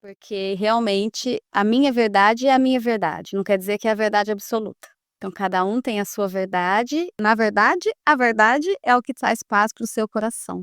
Porque realmente a minha verdade é a minha verdade, não quer dizer que é a verdade absoluta. Então cada um tem a sua verdade, na verdade, a verdade é o que traz paz para o seu coração.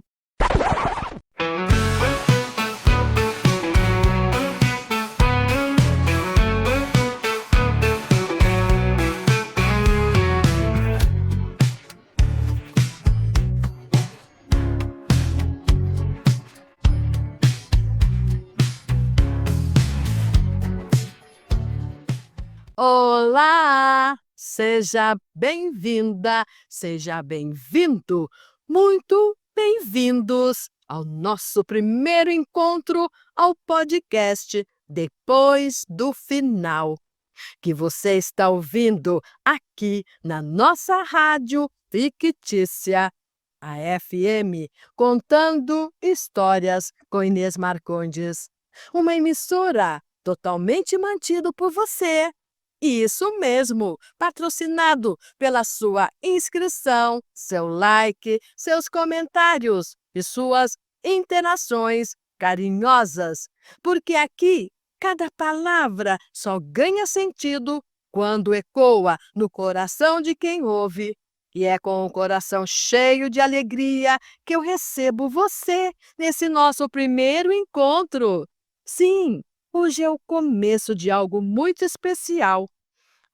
Olá! Seja bem-vinda, seja bem-vindo, muito bem-vindos ao nosso primeiro encontro ao podcast Depois do Final, que você está ouvindo aqui na nossa rádio fictícia, a FM, contando histórias com Inês Marcondes, uma emissora totalmente mantida por você. Isso mesmo, patrocinado pela sua inscrição, seu like, seus comentários e suas interações carinhosas, porque aqui cada palavra só ganha sentido quando ecoa no coração de quem ouve. E é com o coração cheio de alegria que eu recebo você nesse nosso primeiro encontro. Sim, hoje é o começo de algo muito especial.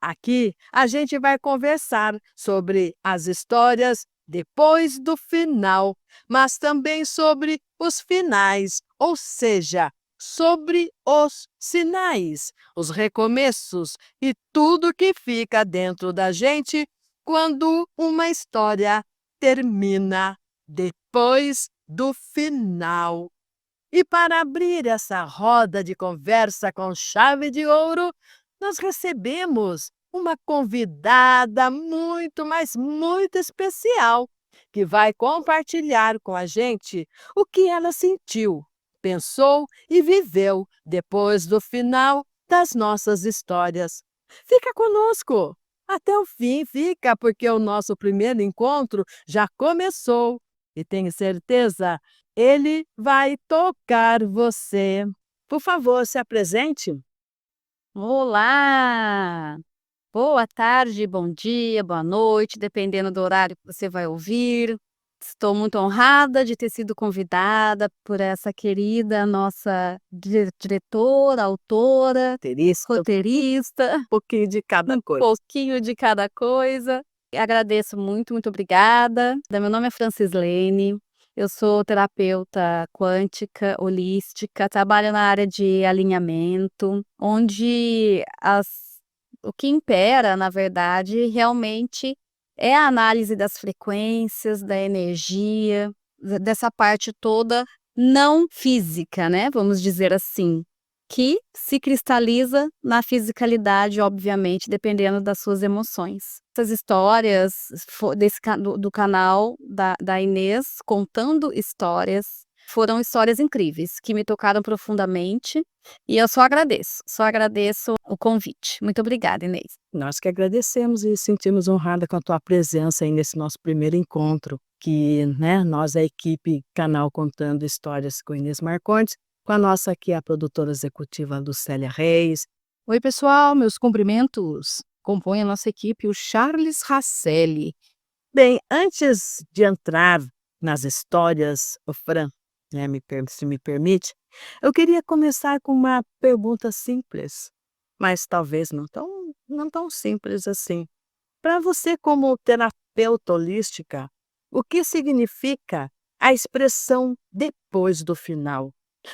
Aqui a gente vai conversar sobre as histórias depois do final, mas também sobre os finais, ou seja, sobre os sinais, os recomeços e tudo que fica dentro da gente quando uma história termina depois do final. E para abrir essa roda de conversa com chave de ouro, nós recebemos uma convidada muito, mas muito especial, que vai compartilhar com a gente o que ela sentiu, pensou e viveu depois do final das nossas histórias. Fica conosco! Até o fim, fica, porque o nosso primeiro encontro já começou e tenho certeza ele vai tocar você. Por favor, se apresente. Olá! Boa tarde, bom dia, boa noite, dependendo do horário que você vai ouvir. Estou muito honrada de ter sido convidada por essa querida nossa diretora, autora, roteirista, Um pouquinho de cada coisa. pouquinho de cada coisa. Agradeço muito, muito obrigada. Meu nome é Francislene, eu sou terapeuta quântica, holística, trabalho na área de alinhamento, onde o que impera, na verdade, realmente é a análise das frequências, da energia, dessa parte toda não física, né? Vamos dizer assim, que se cristaliza na fisicalidade, obviamente, dependendo das suas emoções. Essas histórias do canal da Inês, contando histórias, foram histórias incríveis, que me tocaram profundamente, e eu só agradeço o convite. Muito obrigada, Inês. Nós que agradecemos e sentimos honrada com a tua presença aí nesse nosso primeiro encontro, que, né, nós, a equipe Canal Contando Histórias com Inês Marcondes, com a nossa aqui, a produtora executiva Lucélia Reis. Oi, pessoal, meus cumprimentos. Compõe a nossa equipe o Charles Rasselli. Bem, antes de entrar nas histórias, o Fran, né, se me permite, eu queria começar com uma pergunta simples, mas talvez não tão simples assim. Para você, como terapeuta holística, o que significa a expressão depois do final?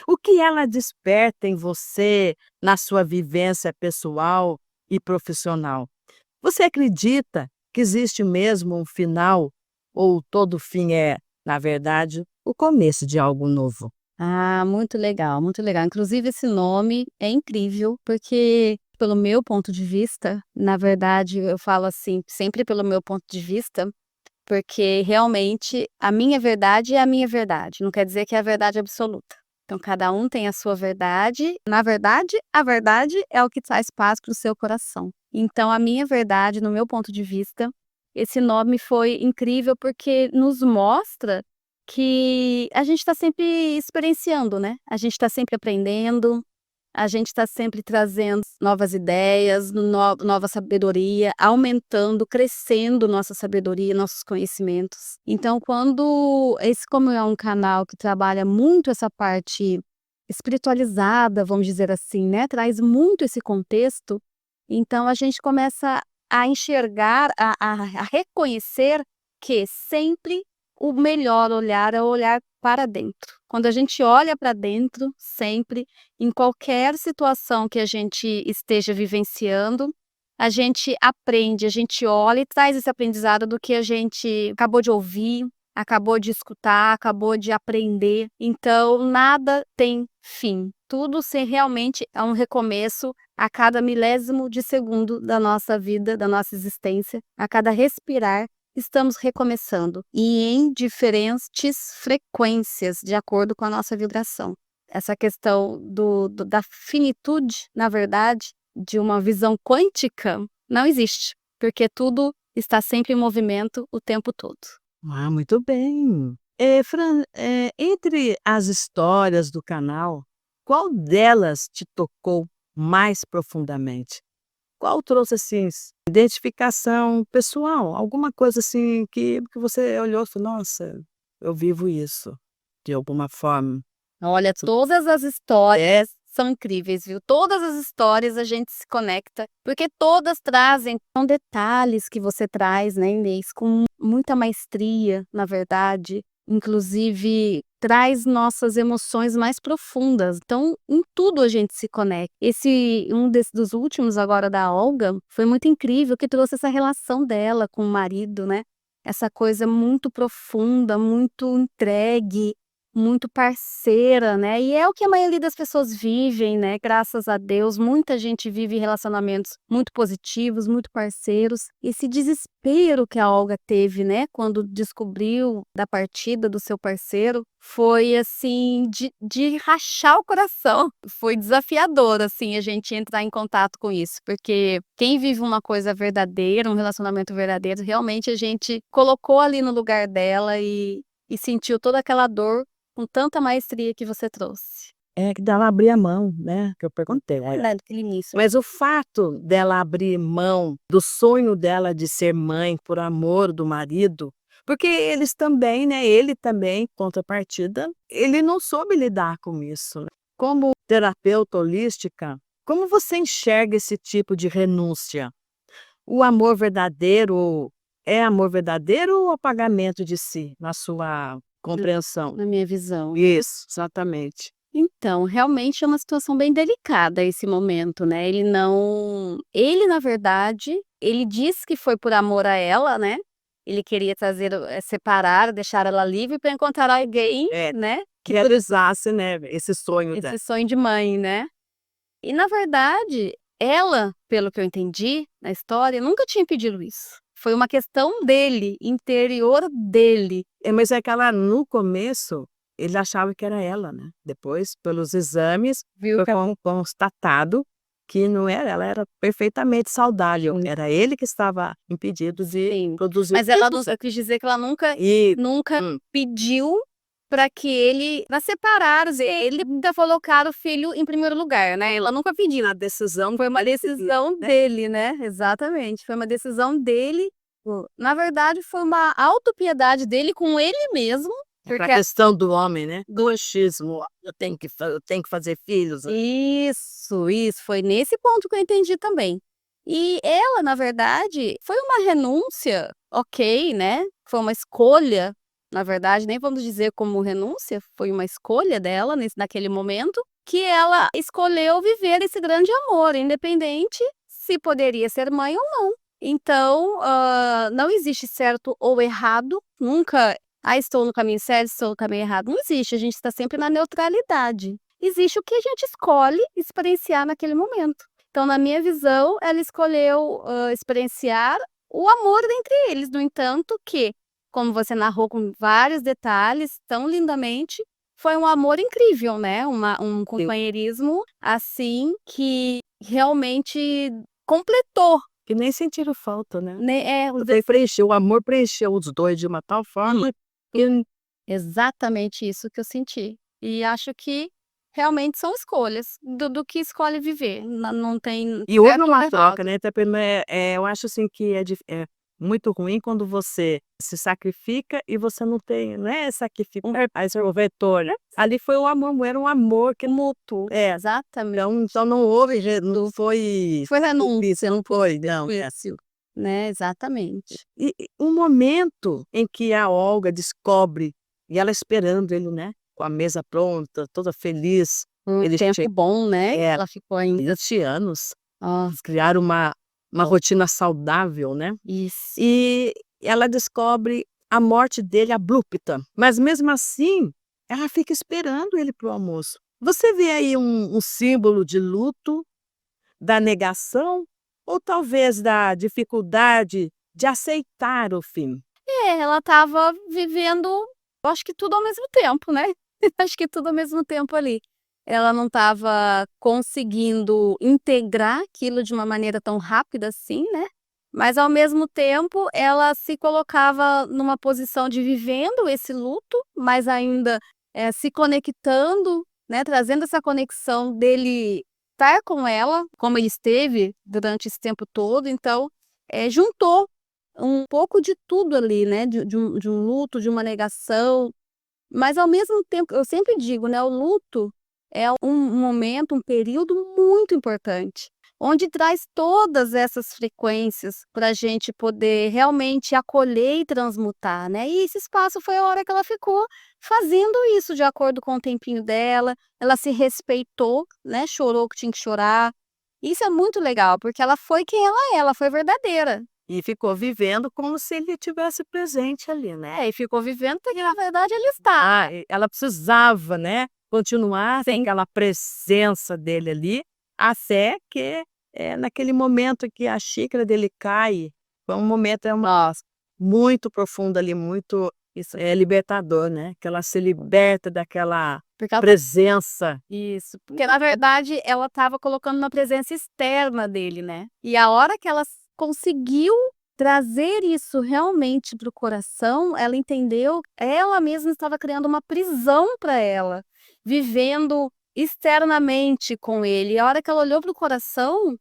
O que ela desperta em você, na sua vivência pessoal e profissional? Você acredita que existe mesmo um final ou todo fim é, na verdade, o começo de algo novo? Ah, muito legal, muito legal. Inclusive, esse nome é incrível, porque, pelo meu ponto de vista, na verdade, eu falo assim, sempre pelo meu ponto de vista, porque realmente a minha verdade é a minha verdade, não quer dizer que é a verdade absoluta. Então, cada um tem a sua verdade, na verdade, a verdade é o que traz paz para o seu coração. Então, a minha verdade, no meu ponto de vista, esse nome foi incrível porque nos mostra que a gente está sempre experienciando, né? A gente está sempre aprendendo, A gente está sempre trazendo novas ideias, nova sabedoria, aumentando, crescendo nossa sabedoria, nossos conhecimentos. Então, como é um canal que trabalha muito essa parte espiritualizada, vamos dizer assim, né? Traz muito esse contexto. Então, a gente começa a enxergar, a reconhecer que sempre o melhor olhar é olhar para dentro. Quando a gente olha para dentro, sempre, em qualquer situação que a gente esteja vivenciando, a gente aprende, a gente olha e traz esse aprendizado do que a gente acabou de ouvir, acabou de escutar, acabou de aprender. Então, nada tem fim. Tudo realmente é um recomeço a cada milésimo de segundo da nossa vida, da nossa existência, a cada respirar. Estamos recomeçando e em diferentes frequências, de acordo com a nossa vibração. Essa questão da finitude, na verdade, de uma visão quântica, não existe, porque tudo está sempre em movimento o tempo todo. Ah, muito bem. Fran, entre as histórias do canal, qual delas te tocou mais profundamente? Qual trouxe, assim, identificação pessoal? Alguma coisa, assim, que você olhou e falou: "Nossa, eu vivo isso, de alguma forma". Olha, todas as histórias são incríveis, viu? Todas as histórias a gente se conecta, porque todas trazem são detalhes que você traz, né, Inês, com muita maestria, na verdade. Inclusive, traz nossas emoções mais profundas. Então, em tudo a gente se conecta. Dos últimos agora da Olga foi muito incrível, que trouxe essa relação dela com o marido, né? Essa coisa muito profunda, muito entregue, muito parceira, né? E é o que a maioria das pessoas vivem, né? Graças a Deus, muita gente vive relacionamentos muito positivos, muito parceiros. Esse desespero que a Olga teve, né? Quando descobriu da partida do seu parceiro, foi assim, de rachar o coração. Foi desafiador, assim, a gente entrar em contato com isso, porque quem vive uma coisa verdadeira, um relacionamento verdadeiro, realmente a gente colocou ali no lugar dela e sentiu toda aquela dor com tanta maestria que você trouxe. É que dela abrir a mão, né, que eu perguntei. Naquele início. Mas o fato dela abrir mão do sonho dela de ser mãe por amor do marido, porque eles também, né, ele também, contrapartida, ele não soube lidar com isso, né. Como terapeuta holística, como você enxerga esse tipo de renúncia? O amor verdadeiro é amor verdadeiro ou apagamento de si, na sua compreensão? Na minha visão. Isso, exatamente. Então, realmente é uma situação bem delicada esse momento, né, ele na verdade, ele disse que foi por amor a ela, né, ele queria separar, deixar ela livre para encontrar alguém, É, né, que realizasse, né, esse sonho dela. esse sonho de mãe, né. E na verdade, ela, pelo que eu entendi na história, nunca tinha pedido isso. Foi uma questão dele, interior dele. Mas é que ela no começo, ele achava que era ela, né, depois pelos exames, Viu? foi constatado que não era, ela era perfeitamente saudável, era ele que estava impedido de Sim, produzir mas ela eu quis dizer que ela e nunca pediu para separar, ele ainda colocar o filho em primeiro lugar, né, ela nunca pediu. a decisão Foi uma decisão dele, né, exatamente, foi uma decisão dele. Na verdade, foi uma autopiedade dele com ele mesmo, pra porque questão do homem, né, do achismo, eu tenho que fazer filhos. Isso, foi nesse ponto que eu entendi também. E ela, na verdade, foi uma renúncia, ok, né, foi uma escolha, na verdade, nem vamos dizer como renúncia, foi uma escolha dela naquele momento, que ela escolheu viver esse grande amor, independente se poderia ser mãe ou não. Então, não existe certo ou errado, nunca, estou no caminho certo, estou no caminho errado, não existe, a gente está sempre na neutralidade. Existe o que a gente escolhe experienciar naquele momento. Então, na minha visão, ela escolheu, experienciar o amor entre eles, no entanto que, como você narrou com vários detalhes, tão lindamente, foi um amor incrível, né, um companheirismo, assim, que realmente completou, Que nem sentiram falta, né. né, Daí preencheu, o amor preencheu os 2 de uma tal forma que exatamente isso que eu senti. E acho que realmente são escolhas do que escolhe viver, não tem E houve certo ou uma errado. troca, né, até eu acho, assim, que é muito ruim quando você se sacrifica e você não é sacrifica, aí você aproveitou, né. Ali foi o amor, era um amor que Mútuo, é, exatamente. então não houve não foi Foi renúncia, não foi, não, é assim. né, exatamente. E o momento em que a Olga descobre, e ela esperando ele, né, com a mesa pronta, toda feliz, Um ele tempo bom, né, ela ficou ainda 20 anos, ó, eles criaram uma rotina saudável, né, isso. e ela descobre a morte dele abrupta, mas mesmo assim, ela fica esperando ele para o almoço. Você vê aí um símbolo de luto, da negação ou talvez da dificuldade de aceitar o fim? Ela estava vivendo, eu acho que tudo ao mesmo tempo, né. Acho que tudo ao mesmo tempo ali. Ela não estava conseguindo integrar aquilo de uma maneira tão rápida assim, né, mas ao mesmo tempo ela se colocava numa posição de vivendo esse luto, mas ainda, se conectando, né, trazendo essa conexão dele estar com ela, como ele esteve durante esse tempo todo, então, juntou um pouco de tudo ali, né, de um luto, de uma negação, mas ao mesmo tempo eu sempre digo, né, o luto é um momento, um período muito importante, onde traz todas essas frequências para a gente poder realmente acolher e transmutar, né, e esse espaço foi a hora que ela ficou fazendo isso de acordo com o tempinho dela, ela se respeitou, né, chorou o que tinha que chorar. Isso é muito legal, porque ela foi quem ela foi verdadeira. E ficou vivendo como se ele tivesse presente ali, né. E ficou vivendo porque na verdade ele está. Ela precisava, né, continuar sem aquela presença dele ali, até que, naquele momento que a xícara dele cai, foi um momento, Nossa, muito profundo ali, muito, isso, libertador, né, que ela se liberta daquela porque ela presença. isso, porque na verdade ela estava colocando uma presença externa dele, né. E a hora que ela conseguiu trazer isso realmente para o coração, ela entendeu, ela mesma estava criando uma prisão para ela, vivendo externamente com ele. E a hora que ela olhou para o coração,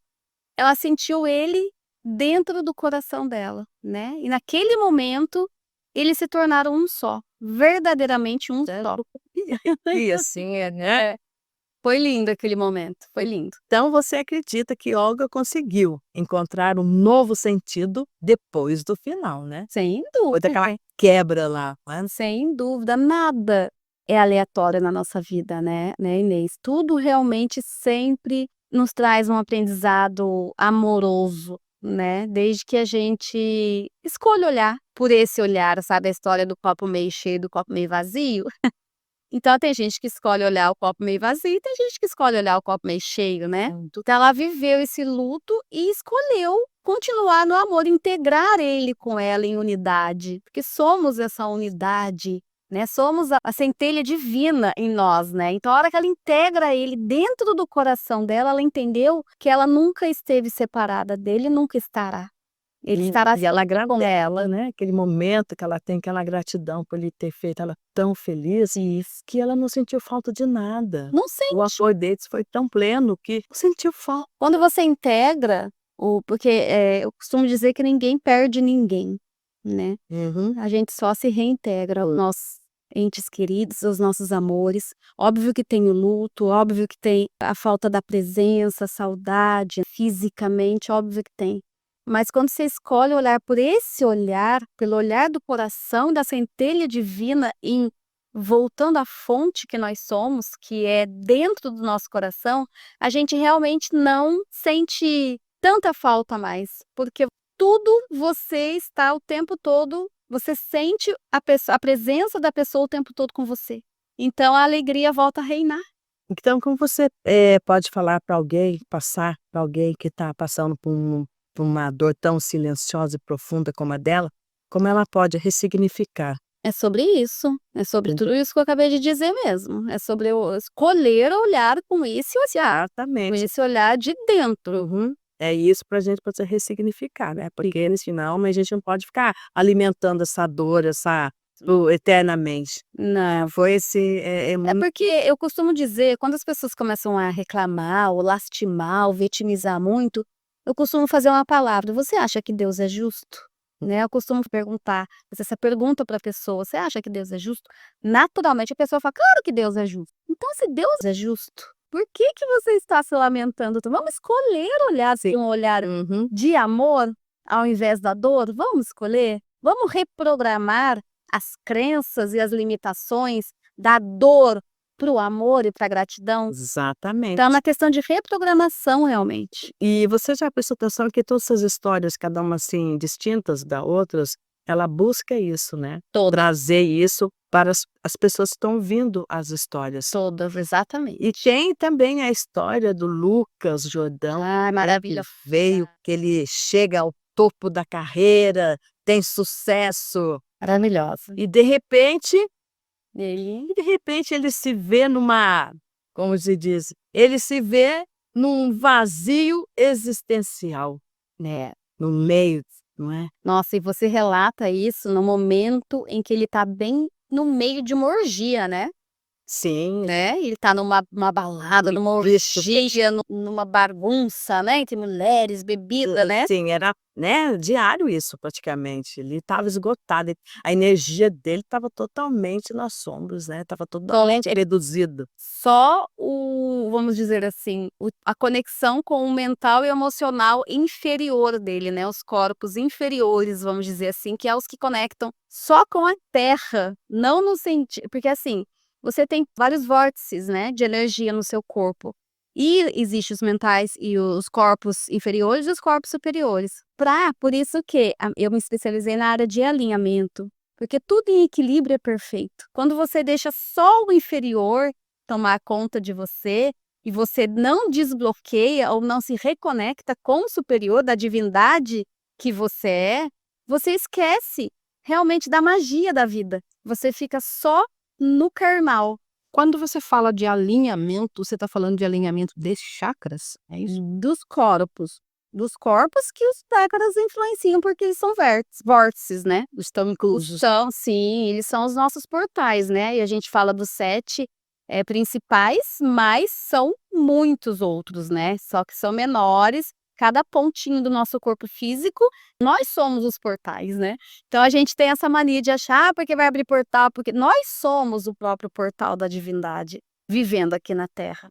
ela sentiu ele dentro do coração dela, né. E naquele momento, eles se tornaram um só, verdadeiramente um só. E assim, né. É, foi lindo aquele momento, foi lindo. Então você acredita que Olga conseguiu encontrar um novo sentido depois do final, né? Sem Depois daquela dúvida, quebra lá, né? sem dúvida, nada é aleatório na nossa vida, né, Inês? Tudo realmente sempre nos traz um aprendizado amoroso, né, desde que a gente escolha olhar por esse olhar, sabe a história do copo meio cheio, do copo meio vazio? Então tem gente que escolhe olhar o copo meio vazio e tem gente que escolhe olhar o copo meio cheio, né. Então ela viveu esse luto e escolheu continuar no amor, integrar ele com ela em unidade, porque somos essa unidade, né, somos a centelha divina em nós, né. Então a hora que ela integra ele dentro do coração dela, ela entendeu que ela nunca esteve separada dele e nunca estará. Ele estará E ela sempre com ela. né? Aquele momento que ela tem aquela gratidão por ele ter feito ela tão feliz, que ela não sentiu falta de nada. Não O sente. amor deles foi tão pleno que não sentiu falta. Quando você integra porque, eu costumo dizer que ninguém perde ninguém, né. Uhum. A gente só se reintegra aos nossos entes queridos, aos nossos amores. Óbvio que tem o luto, óbvio que tem a falta da presença, a saudade fisicamente, óbvio que tem. Mas quando você escolhe olhar por esse olhar, pelo olhar do coração, da centelha divina em voltando à fonte que nós somos, que é dentro do nosso coração, a gente realmente não sente tanta falta mais, porque tudo você está o tempo todo, você sente a presença da pessoa o tempo todo com você. Então a alegria volta a reinar. Então, como você, pode falar para alguém, passar para alguém que está passando por uma dor tão silenciosa e profunda como a dela, como ela pode ressignificar? É sobre tudo isso que eu acabei de dizer mesmo, é sobre eu escolher olhar com esse olhar, com Exatamente. esse olhar de dentro. Uhum. É isso para a gente poder ressignificar, né, porque nesse final, mas a gente não pode ficar alimentando essa dor, eternamente. Não. Foi esse É porque eu costumo dizer, quando as pessoas começam a reclamar ou lastimar ou vitimizar muito, eu costumo fazer uma palavra: "Você acha que Deus é justo?", né, eu costumo perguntar, fazer essa pergunta para a pessoa: "Você acha que Deus é justo?". Naturalmente a pessoa fala: "Claro que Deus é justo". Então se Deus é justo, por que você está se lamentando? Vamos escolher olhar assim, um olhar Uhum. de amor ao invés da dor? Vamos escolher? Vamos reprogramar as crenças e as limitações da dor para o amor e para a gratidão? Exatamente. Então é uma questão de reprogramação realmente. E você já prestou atenção que todas essas histórias, cada uma assim, distintas da outras, ela busca isso, né? Todas, Trazer isso para as pessoas que estão ouvindo as histórias. todas, exatamente. E tem também a história do Lucas Jordão, Ai, que maravilhosa. veio, que ele chega ao topo da carreira, tem sucesso, Maravilhosa. e de repente E ele se vê numa, como se diz, ele se vê num vazio existencial, né. no meio, não é? Nossa, e você relata isso no momento em que ele tá bem no meio de uma orgia, né? Sim, Né, ele tá numa balada, numa isso. orgia, numa bagunça, né, entre mulheres, bebida, né. Sim, era, né, diário isso praticamente, ele estava esgotado, a energia dele estava totalmente nas sombras, né, estava totalmente reduzido. Só o vamos dizer assim, a conexão com o mental e emocional inferior dele, né, os corpos inferiores, vamos dizer assim, que é os que conectam só com a terra, não no sentido porque assim, você tem vários vórtices, né, de energia no seu corpo, e existe os mentais e os corpos inferiores e os corpos superiores. Por isso que eu me especializei na área de alinhamento, porque tudo em equilíbrio é perfeito. Quando você deixa só o inferior tomar conta de você, e você não desbloqueia ou não se reconecta com o superior, da divindade que você esquece realmente da magia da vida. Você fica só no carnal. Quando você fala de alinhamento, você está falando de alinhamento de chakras? É isso? Dos corpos que os chakras influenciam, porque eles são vórtices, né. Estão inclusos. Sim, eles são os nossos portais, né, e a gente fala dos 7 principais, mas são muitos outros, né, só que são menores, cada pontinho do nosso corpo físico, nós somos os portais, né. Então a gente tem essa mania de achar: "Ah, porque vai abrir portal", porque nós somos o próprio portal da divindade, vivendo aqui na Terra.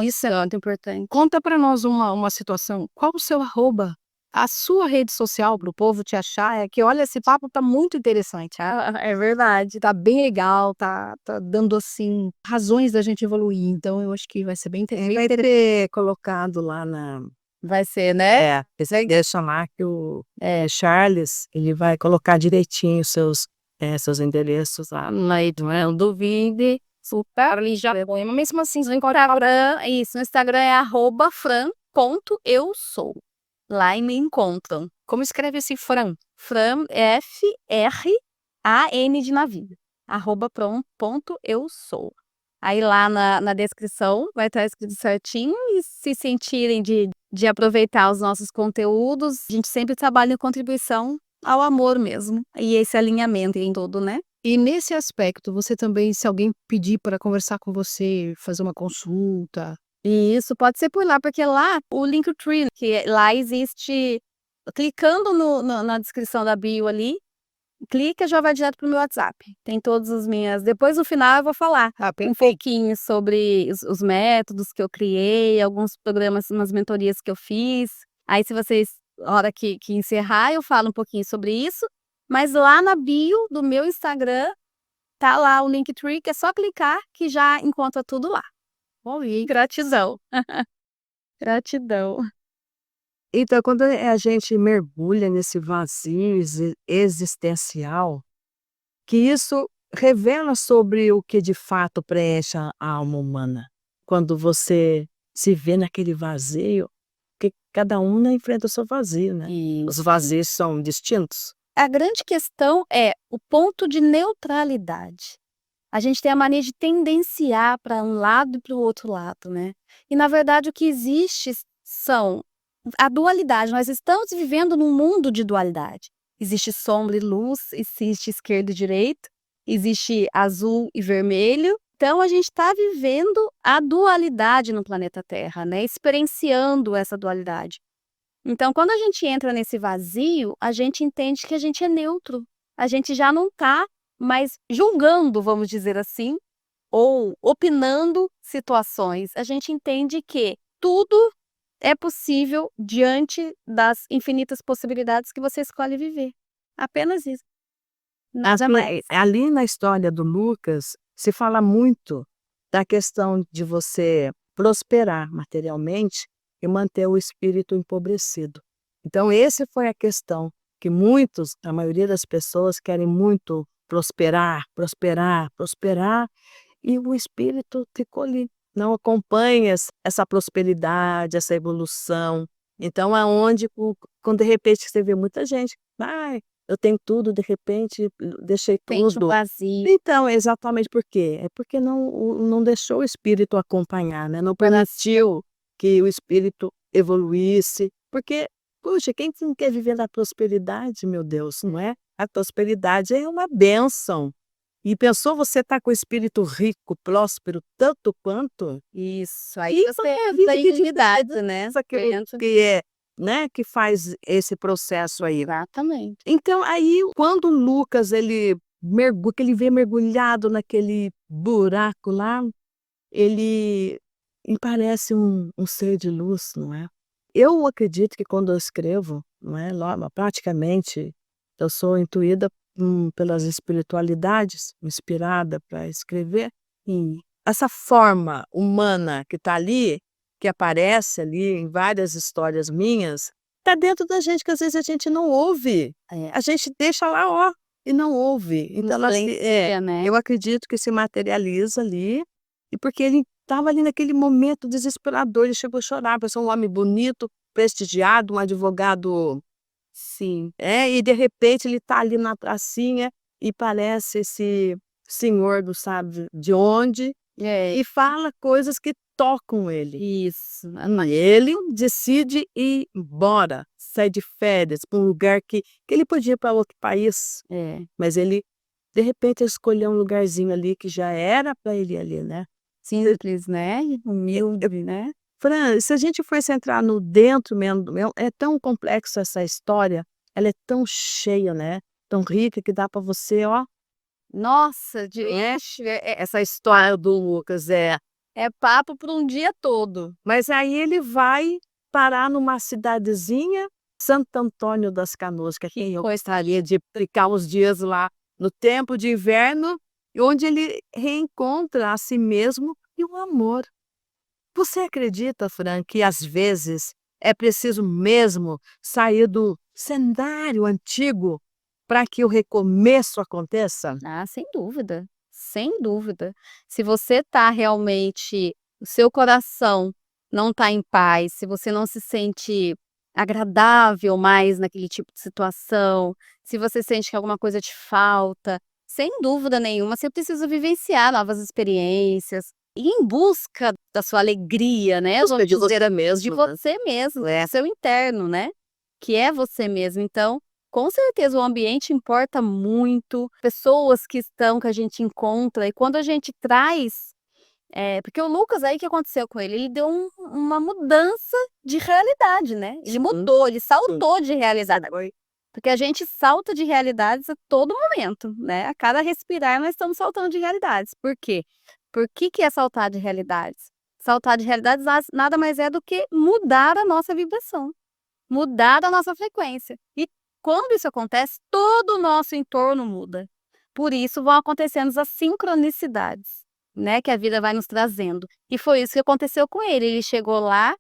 Isso é muito importante. Conta para nós uma situação, qual o seu arroba? A sua rede social para o povo te achar, é que olha, esse papo tá muito interessante, É verdade. tá bem legal, tá dando, assim, razões da gente evoluir, então eu acho que vai ser bem Vai ter colocado lá na, Vai ser, né? você deixa lá que o Charles, ele vai colocar direitinho seus endereços lá. Não duvide, super já mas mesmo assim, no Instagram, isso, no Instagram é @fran.eusou. Lá e me encontram. Como escreve esse Fran? Fran, F-R-A-N de navio, @pron.eusou. Aí lá na descrição vai estar escrito certinho, e se sentirem de aproveitar os nossos conteúdos, a gente sempre trabalha em contribuição ao amor mesmo, e esse alinhamento em tudo, né. E nesse aspecto, você também, se alguém pedir para conversar com você, fazer uma consulta, E isso pode ser por lá, porque lá o Linktree, lá existe, clicando na descrição da bio ali, clica, já vai direto para o meu WhatsApp. Tem todas as minhas, depois no final eu vou falar um pouquinho sobre os métodos que eu criei, alguns programas, umas mentorias que eu fiz. Aí se vocês, a hora que encerrar, eu falo um pouquinho sobre isso, mas lá na bio do meu Instagram, tá lá o Linktree, que é só clicar que já encontra tudo lá. oi. Gratidão. Gratidão. Então, quando a gente mergulha nesse vazio existencial, que isso revela sobre o que de fato preenche a alma humana. Quando você se vê naquele vazio, que cada um, né, enfrenta o seu vazio, né? Os vazios são distintos. A grande questão é o ponto de neutralidade. A gente tem a mania de tendenciar para um lado e para o outro lado, né. E na verdade o que existe são a dualidade, nós estamos vivendo num mundo de dualidade. Existe sombra e luz, existe esquerda e direita, existe azul e vermelho. Então a gente está vivendo a dualidade no planeta Terra, né? Experienciando essa dualidade. Então, quando a gente entra nesse vazio, a gente entende que a gente é neutro. A gente já não está mais julgando, vamos dizer assim, ou opinando situações. A gente entende que tudo é possível diante das infinitas possibilidades que você escolhe viver. Apenas isso. Nada mais. Ali na história do Lucas, se fala muito da questão de você prosperar materialmente e manter o espírito empobrecido. Então, essa foi a questão que a maioria das pessoas querem muito prosperar, prosperar, prosperar, e o espírito ficou ali, não acompanha essa prosperidade, essa evolução. Então, quando de repente você vê muita gente, eu tenho tudo, de repente deixei Sente um tudo. vazio. Então, exatamente por quê? É porque não deixou o espírito acompanhar, né? Não permitiu que o espírito evoluísse. Porque, puxa, quem não quer viver na prosperidade, meu Deus, não é? A prosperidade é uma bênção. E pensou você estar com o espírito rico, próspero, tanto quanto? Isso, aí E você a entra vida em que divindade, né? que faz esse processo aí. Exatamente. Então, aí, quando o Lucas ele vê mergulhado naquele buraco lá, ele parece um ser de luz, não é? Eu acredito que quando eu escrevo, não é, praticamente, eu sou intuída pelas espiritualidades, inspirada para escrever. E essa forma humana que está ali, que aparece ali em várias histórias minhas, está dentro da gente, que às vezes a gente não ouve. A gente deixa lá, ó, e não ouve. Então, Influencia, né? eu acredito que se materializa ali, e porque ele estava ali naquele momento desesperador, ele chegou a chorar, pensou um homem bonito, prestigiado, um advogado, Sim. e de repente ele está ali na pracinha e parece esse senhor, não sabe de onde, É, e fala coisas que tocam ele. isso. Ele decide ir embora, sair de férias para um lugar que ele podia ir para outro país, É. mas ele, de repente, escolheu um lugarzinho ali que já era para ele ir ali, né? Simples, né? Humilde, né? Fran, se a gente fosse entrar no dentro mesmo, é tão complexo essa história, ela é tão cheia, né? Tão rica que dá para você, ó, Nossa, essa história do Lucas, é papo por um dia todo. Mas aí ele vai parar numa cidadezinha, Santo Antônio das Canoas, que aqui eu gostaria de ficar uns dias lá no tempo de inverno, e onde ele reencontra a si mesmo e o amor. Você acredita, Fran, que às vezes é preciso mesmo sair do cenário antigo para que o recomeço aconteça? Ah, sem dúvida, sem dúvida. Se você tá realmente, o seu coração não tá em paz, se você não se sente agradável mais naquele tipo de situação, se você sente que alguma coisa te falta, sem dúvida nenhuma, você precisa vivenciar novas experiências, ir em busca da sua alegria, né, vamos De dizer, você mesmo, de né? você mesmo, seu interno, né, que é você mesmo. Então, com certeza o ambiente importa muito, pessoas que a gente encontra, e quando a gente traz, porque o Lucas, aí, o que aconteceu com ele? Ele deu uma mudança de realidade, né, ele mudou, ele saltou de realidade. Porque a gente salta de realidades a todo momento, né, a cada respirar nós estamos saltando de realidades. Por quê? Por que é saltar de realidades? Saltar de realidades nada mais é do que mudar a nossa vibração, mudar a nossa frequência. E quando isso acontece, todo o nosso entorno muda. Por isso vão acontecendo as sincronicidades, né, que a vida vai nos trazendo. E foi isso que aconteceu com ele. Ele chegou lá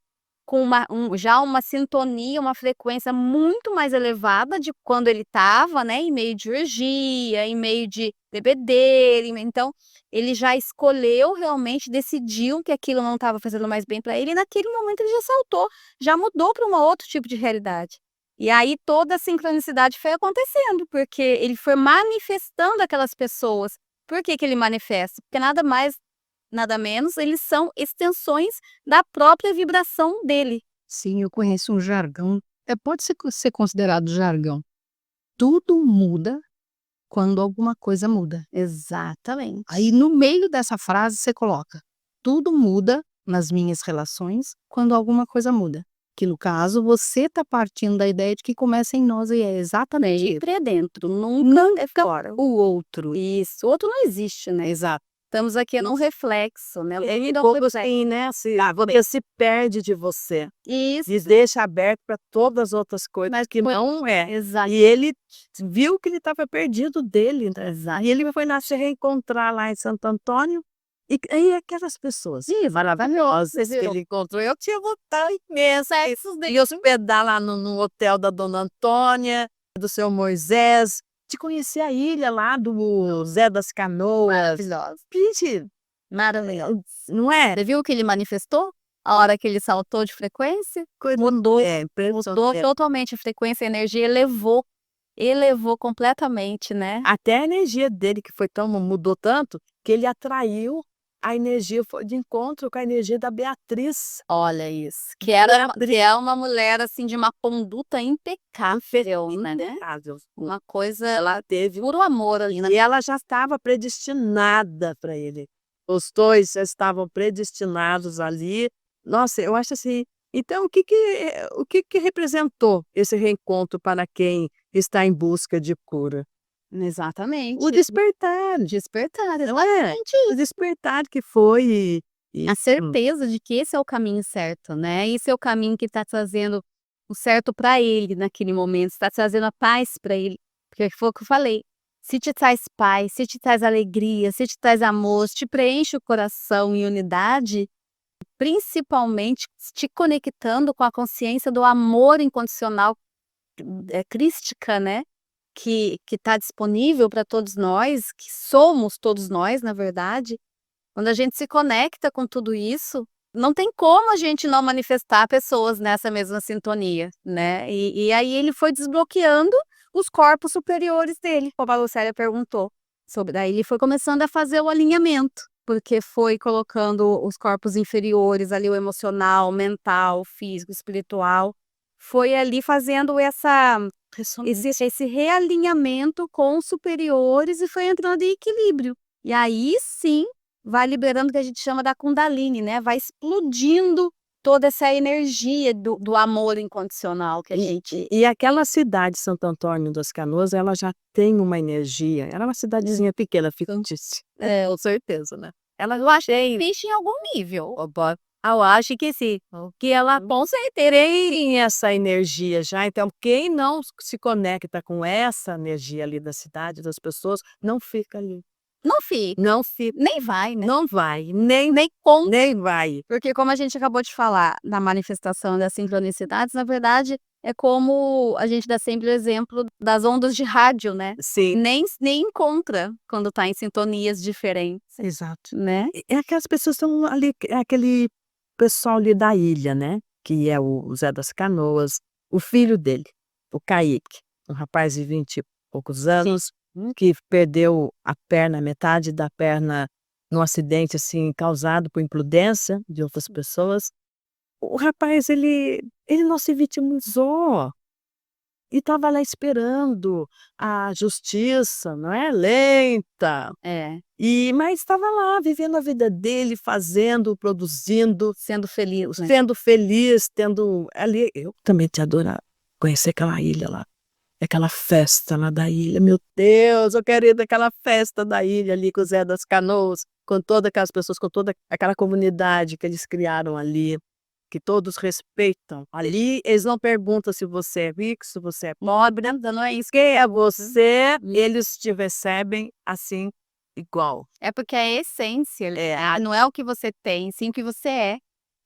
com já uma sintonia, uma frequência muito mais elevada de quando ele estava, né, em meio de orgia, em meio de bebedeira. Então, ele já escolheu realmente, decidiu que aquilo não estava fazendo mais bem para ele, e naquele momento ele já saltou, já mudou para um outro tipo de realidade. E aí toda a sincronicidade foi acontecendo, porque ele foi manifestando aquelas pessoas. Por que que ele manifesta? Porque nada mais, nada menos, eles são extensões da própria vibração dele. Sim, eu conheço um jargão, pode ser considerado jargão. Tudo muda quando alguma coisa muda. Exatamente. Aí no meio dessa frase você coloca: tudo muda nas minhas relações quando alguma coisa muda. Que no caso você está partindo da ideia de que começa em nós e é exatamente isso. Sempre é dentro, nunca é Fora. o outro. Isso, o outro não existe, né? Exato. Estamos aqui num reflexo, né? Ele Não pouco reflexo. assim, né? Você se perde de você. Isso, E deixa aberto para todas as outras coisas mas que não é. exato. E ele viu que ele estava perdido dele, né? Exato. E ele foi lá se reencontrar lá em Santo Antônio. E aí aquelas pessoas maravilhosas que ele encontrou, eu tinha vontade imensa de hospedar lá no hotel da Dona Antônia, do seu Moisés, de conhecer a ilha lá do Zé das Canoas. Maravilhosa. Gente, Maravilhosa. não é? Você viu o que ele manifestou? A hora que ele saltou de frequência? Mudou, Mudou totalmente a frequência, a energia elevou completamente, né? até a energia dele que mudou tanto que ele atraiu a energia, foi de encontro com a energia da Beatriz. Olha isso, que é uma mulher assim de uma conduta impecável, né? Impecável. Uma coisa, Ela teve puro amor ali, né? e ela já estava predestinada para ele. Os dois já estavam predestinados ali. Nossa, eu acho assim. Então, o que que representou esse reencontro para quem está em busca de cura? Exatamente. O despertar, Despertar, não é? exatamente O despertar que foi a certeza de que esse é o caminho certo, né? Esse é o caminho que está trazendo o certo para ele naquele momento, está trazendo a paz para ele. Porque foi o que eu falei. Se te traz paz, se te traz alegria, se te traz amor, se te preenche o coração em unidade, principalmente te conectando com a consciência do amor incondicional, crística, né? Que está disponível para todos nós, que somos todos nós, na verdade. Quando a gente se conecta com tudo isso, não tem como a gente não manifestar pessoas nessa mesma sintonia, né? E aí ele foi desbloqueando os corpos superiores dele, como a Lucélia perguntou. Daí ele foi começando a fazer o alinhamento, porque foi colocando os corpos inferiores ali, o emocional, mental, físico, espiritual. Foi ali fazendo esse realinhamento com os superiores e foi entrando em equilíbrio. E aí sim vai liberando o que a gente chama da Kundalini, né? Vai explodindo toda essa energia do amor incondicional que a gente. E aquela cidade, Santo Antônio das Canoas, ela já tem uma energia. Era uma cidadezinha pequena, fictícia. Com certeza, né? Eu achei. Existe em algum nível. Eu acho que sim, que ela com certeza tem essa energia já. Então, quem não se conecta com essa energia ali da cidade, das pessoas, não fica ali. Não fica, Não fica. nem vai, né? Não vai, nem conta. nem vai. Porque como a gente acabou de falar na manifestação das sincronicidades, na verdade, é como a gente dá sempre o exemplo das ondas de rádio, né? Sim, Nem encontra quando está em sintonias diferentes, exato. né? É que as pessoas estão ali, é aquele pessoal ali da ilha, né? Que é o Zé das Canoas, o filho dele, o Kaique, um rapaz de 20 e poucos anos, que perdeu a perna, metade da perna, num acidente assim causado por imprudência de outras pessoas. O rapaz, ele não se vitimizou. E estava lá esperando a justiça, não é, lenta, É, mas estava lá vivendo a vida dele, fazendo, produzindo, sendo feliz, né? sendo feliz, tendo ali eu também te adorar conhecer aquela ilha lá, aquela festa lá da ilha, meu Deus, eu quero ir naquela festa da ilha ali com o Zé das Canoas, com todas aquelas pessoas, com toda aquela comunidade que eles criaram ali. Que todos respeitam. Ali, eles não perguntam se você é rico, se você é pobre, Não é isso. quem é você, eles te recebem assim, igual. É porque é a essência, não é o que você tem, sim o que você é.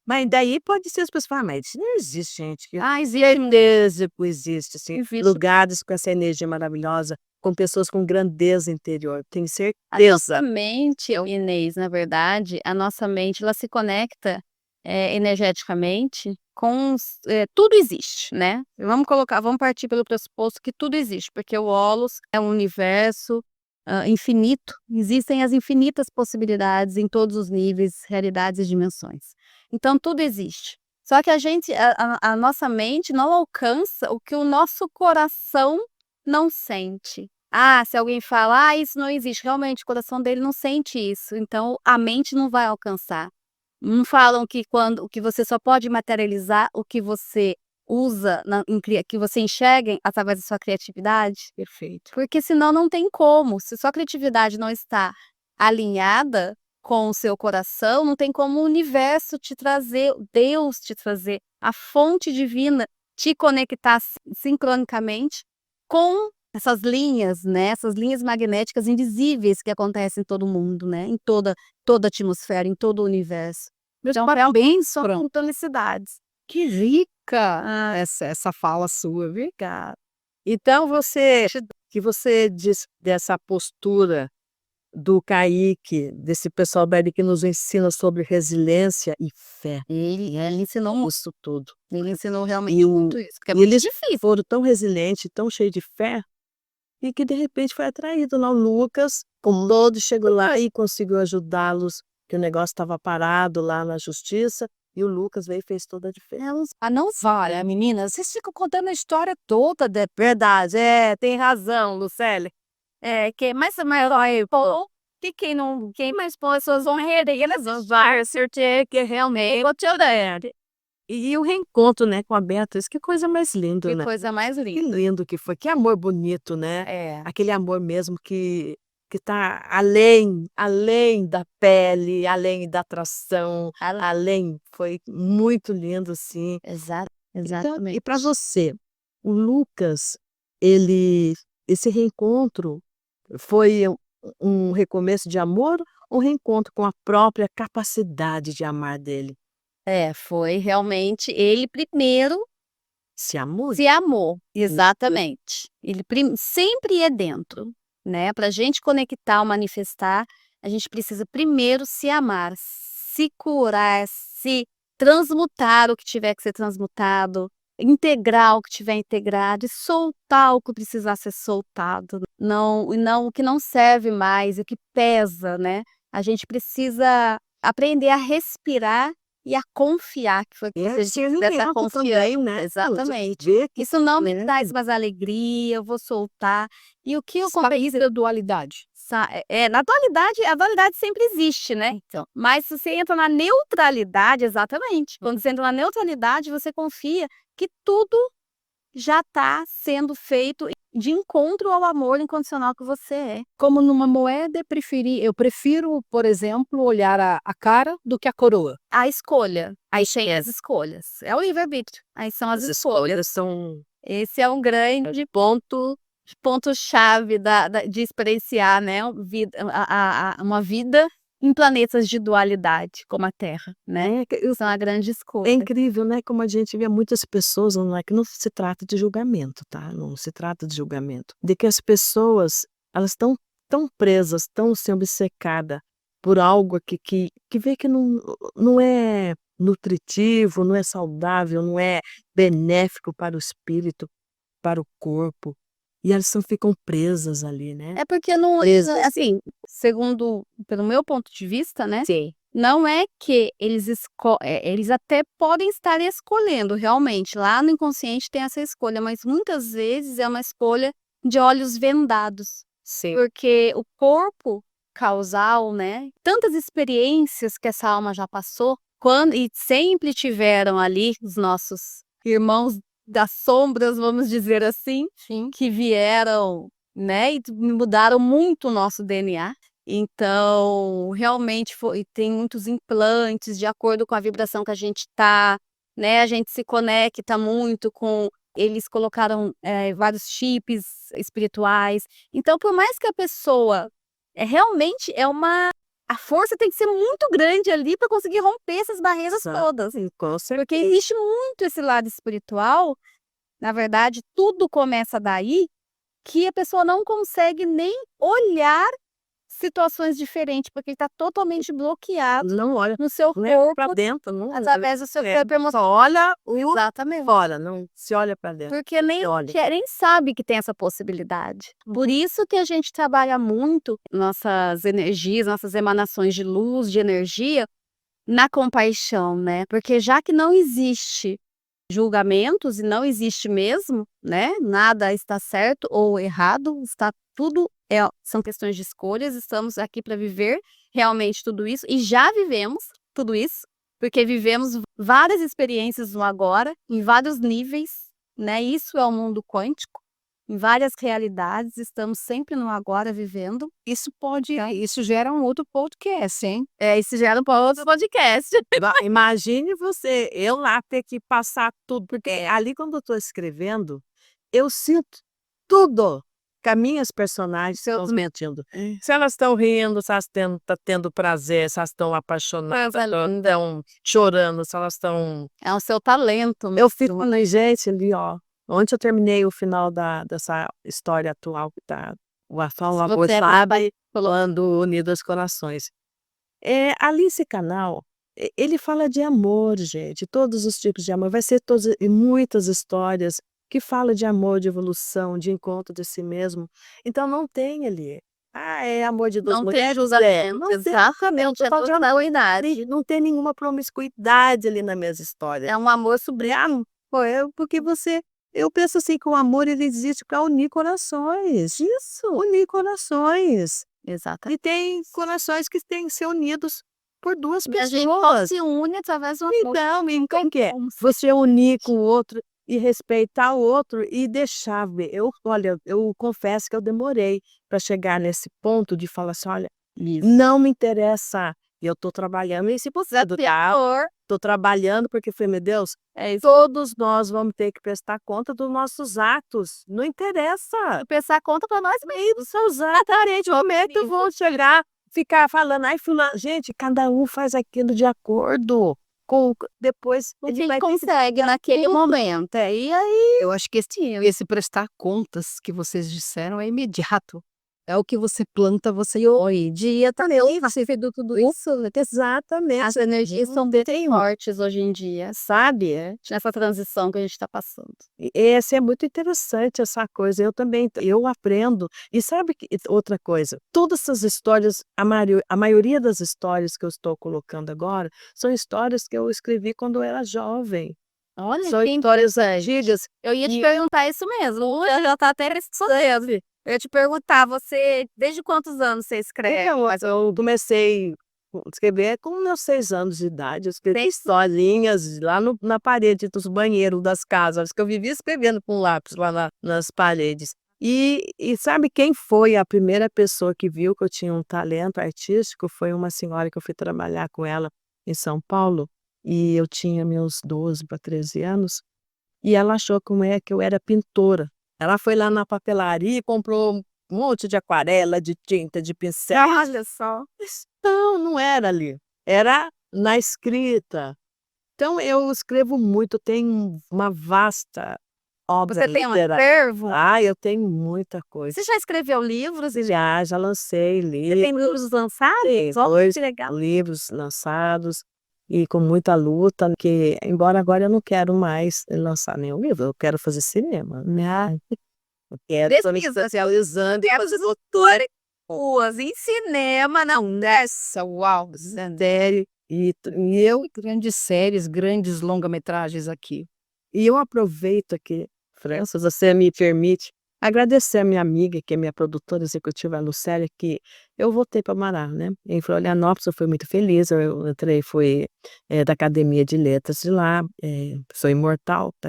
Mas daí pode ser as pessoas falam, mas isso não existe, gente. Existe. Existe, assim, Existe. lugares com essa energia maravilhosa, com pessoas com grandeza interior, tenho A certeza. nossa mente, Inês, na verdade, a nossa mente, ela se conecta energeticamente com tudo existe, né? Vamos partir pelo pressuposto que tudo existe, porque o Holos é um universo infinito, existem as infinitas possibilidades em todos os níveis, realidades e dimensões. Então tudo existe. Só que a nossa mente não alcança o que o nosso coração não sente. Se alguém fala: isso não existe", realmente o coração dele não sente isso, então a mente não vai alcançar. Não falam que você só pode materializar o que você usa que você enxerga através da sua criatividade? Perfeito. Porque senão não tem como, se sua criatividade não está alinhada com o seu coração, não tem como o universo te trazer, Deus te trazer, a fonte divina te conectar sincronicamente com essas linhas, né, essas linhas magnéticas invisíveis que acontecem em todo mundo, né, em toda a atmosfera, em todo o universo. Meus Então parabéns, realmente são Fran. sincronicidades. Que rica essa fala sua, viu? Obrigada. Então você diz dessa postura do Kaique, desse pessoal dali que nos ensina sobre resiliência e fé. Ele ensinou Isso tudo. Ele ensinou realmente E muito isso, porque é e muito eles difícil. foram tão resilientes, tão cheios de fé, e que de repente foi atraído lá o Lucas, com todos, chegou lá e conseguiu ajudá-los, que o negócio estava parado lá na justiça, e o Lucas veio e fez toda a diferença. Não vale, meninas, vocês ficam contando a história toda de verdade. Tem razão, Lucélia. Mas olha, pô, que quem mais pessoas vão render, elas vão certeza que realmente E o reencontro, né, com a Beatriz, que coisa mais linda, que né? coisa mais Que linda. lindo que foi, que amor bonito, né? É, Aquele amor mesmo que tá além da pele, além da atração, além, foi muito lindo, sim. Então, e exatamente. para você, o Lucas, ele esse reencontro foi um recomeço de amor ou um reencontro com a própria capacidade de amar dele? Foi realmente ele primeiro Se amou? se amou, exatamente. Ele sempre é dentro, né? Para a gente conectar ou manifestar, a gente precisa primeiro se amar, se curar, se transmutar o que tiver que ser transmutado, integrar o que tiver integrado e soltar o que precisar ser soltado. Não o que não serve mais, o que pesa, né? A gente precisa aprender a respirar e a confiar, que foi o que você disse, dessa confiança. né? Exatamente. Ver que Isso não me traz mais alegria, eu vou soltar. E o que eu Sair da dualidade. na dualidade, a dualidade sempre existe, né? Então, mas se você entra na neutralidade, exatamente. Quando você entra na neutralidade, você confia que tudo já está sendo feito de encontro ao amor incondicional que você é. Como numa moeda, eu prefiro, por exemplo, olhar a cara do que a coroa. A escolha, aí tem as escolhas. É o livre-arbítrio. Aí são as as escolhas. escolhas são Esse é um grande ponto-chave de experienciar, né, uma vida em planetas de dualidade, como a Terra, né? São a grande é escolha. incrível, né, como a gente vê muitas pessoas, não é que não se trata de julgamento, tá, não se trata de julgamento, de que as pessoas, elas estão tão presas, tão assim obcecada por algo que vê que não é nutritivo, não é saudável, não é benéfico para o espírito, para o corpo, e elas ficam presas ali, né. É porque não, Presas. assim, segundo, pelo meu ponto de vista, né? Sim. Não é que eles até podem estar escolhendo, realmente, lá no inconsciente tem essa escolha, mas muitas vezes é uma escolha de olhos vendados, Sim. porque o corpo causal, né, tantas experiências que essa alma já passou, e sempre tiveram ali os nossos irmãos das sombras, vamos dizer assim, Sim. que vieram, né, e mudaram muito o nosso DNA. Então, realmente tem muitos implantes de acordo com a vibração que a gente tá, né? A gente se conecta muito com. Eles colocaram vários chips espirituais. Então, por mais que a pessoa realmente a força tem que ser muito grande ali para conseguir romper essas barreiras todas. Sim, com certeza. Porque existe muito esse lado espiritual. Na verdade, tudo começa daí, que a pessoa não consegue nem olhar situações diferentes, porque ele está totalmente bloqueado Não olha, no seu né, pra corpo, dentro, não olha. através do seu corpo Só emocional. olha Exatamente. fora, não se olha para dentro. Porque nem Olha. nem sabe que tem essa possibilidade. Por isso que a gente trabalha muito nossas energias, nossas emanações de luz, de energia, na compaixão, né? Porque já que não existe julgamentos e não existe mesmo, né? Nada está certo ou errado, está tudo são questões de escolhas. Estamos aqui para viver realmente tudo isso e já vivemos tudo isso, porque vivemos várias experiências no agora, em vários níveis, né? Isso é o mundo quântico. Em várias realidades, estamos sempre no agora vivendo. Isso gera um outro podcast, hein? Isso gera um outro podcast. Imagine você, eu lá ter que passar tudo, porque ali quando eu estou escrevendo, eu sinto tudo que as minhas personagens estão mentindo. Se elas estão rindo, se elas estão tendo prazer, se elas estão apaixonadas, se elas estão chorando, se elas estão... É o seu talento. Eu fico falando, gente, ali, ó. Ontem eu terminei o final dessa história atual que tá o amor sabe falando Unidos Corações. Ali esse canal, ele fala de amor, gente, todos os tipos de amor. Vai ser e muitas histórias que falam de amor, de evolução, de encontro de si mesmo. Então não tem ali. É amor de duas Não tem mulheres. julgamento, exatamente, é totalidade. Não tem nenhuma promiscuidade ali nas minhas histórias. É um amor sublime. Porque eu penso assim que o amor ele existe para unir corações. Isso. Unir corações. Exato. E tem corações que têm que ser unidos por duas A gente pessoas. se une através do amor. Então, que é? Você unir com o outro e respeitar o outro e deixar ver. Olha, eu confesso que eu demorei para chegar nesse ponto de falar assim, olha, não me interessa. E eu estou trabalhando esse processo. Estou trabalhando porque falei, meu Deus, todos nós vamos ter que prestar conta dos nossos atos. Não interessa. Prestar conta para nós mesmos. Exatamente. Momentos vão chegar, ficar falando, ai, fulano. Gente, cada um faz aquilo de acordo com. Depois ele vai consegue naquele momento. E aí. Eu acho que esse prestar contas que vocês disseram é imediato. É o que você planta, você Hoje dia também você fez tudo isso. Exatamente. As energias são bem fortes hoje em dia, sabe? Nessa transição que a gente está passando. Esse é muito interessante, essa coisa. Eu aprendo. E sabe que outra coisa? Todas essas histórias, a maioria das histórias que eu estou colocando agora, são histórias que eu escrevi quando eu era jovem. Olha, são histórias antigas. Eu ia te perguntar isso mesmo. Já está até respondendo. Eu ia te perguntar, você, desde quantos anos você escreve? Eu comecei a escrever com meus 6 anos de idade. Eu escrevi historinhas lá na parede dos banheiros das casas, que eu vivia escrevendo com lápis lá nas paredes. E sabe quem foi a primeira pessoa que viu que eu tinha um talento artístico? Foi uma senhora que eu fui trabalhar com ela em São Paulo, e eu tinha meus 12 para 13 anos, e ela achou que eu era pintora. Ela foi lá na papelaria e comprou um monte de aquarela, de tinta, de pincel. Olha só. Não era ali. Era na escrita. Então, eu escrevo muito, tenho uma vasta obra Você tem um literária. acervo? Eu tenho muita coisa. Você já escreveu livros? Já lancei livros. Tem livros lançados? Tem 2 livros lançados. E com muita luta, porque embora agora eu não quero mais lançar nenhum livro, eu quero fazer cinema, né? Eu quero estar me especializando em fazer ruas, em cinema, não dessa, uau, série. E eu, grandes séries, grandes longa-metragens aqui. E eu aproveito aqui, França, você me permite agradecer a minha amiga, que é minha produtora executiva, a Lucélia, que eu voltei para Mará, né? Em Florianópolis, eu fui muito feliz. Eu entrei, fui da Academia de Letras de lá, sou imortal da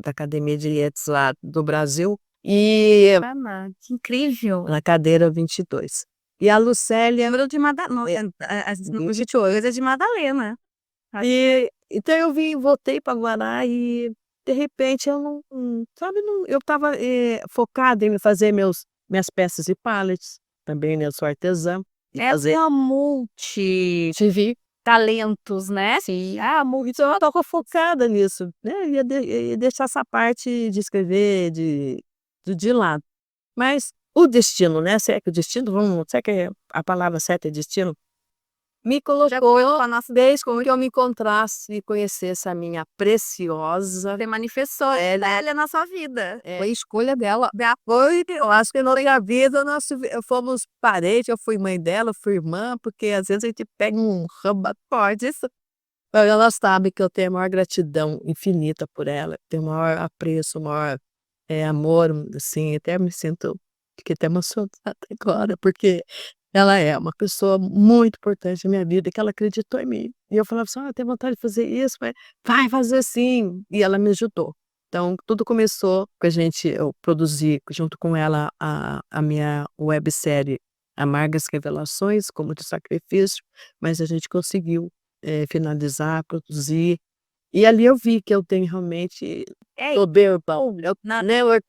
Academia de Letras lá do Brasil, e que incrível. na cadeira 22. E a Lucélia... Lembro de Madalena, as 28 é de Madalena. Então eu voltei para Guará e de repente eu não, sabe, eu estava focada em fazer minhas peças de pallets, também, né, eu sou artesã. É uma multi-talentos, né? Sim. Então eu estava focada nisso, né? Ia deixar essa parte de escrever de lado. Mas o destino, né? Será que o destino, será que a palavra certa é destino? Me colocou desde que eu me encontrasse e conhecesse a minha preciosa. Você manifestou ela na sua vida. Foi a escolha dela. Eu acho que na minha vida nós fomos parentes, eu fui mãe dela, fui irmã, porque às vezes a gente pega um ramo forte. Ela sabe que eu tenho a maior gratidão infinita por ela, tenho o maior apreço, o maior amor, assim, até me sinto, fiquei até emocionada agora, porque ela é uma pessoa muito importante na minha vida, que ela acreditou em mim. E eu falava assim: "Ah, eu tenho vontade de fazer isso", mas vai fazer sim. E ela me ajudou. Então, tudo começou com eu produzi junto com ela a minha websérie Amargas Revelações, como de sacrifício, mas a gente conseguiu finalizar, produzir. E ali eu vi que eu tenho realmente tô bem, bom,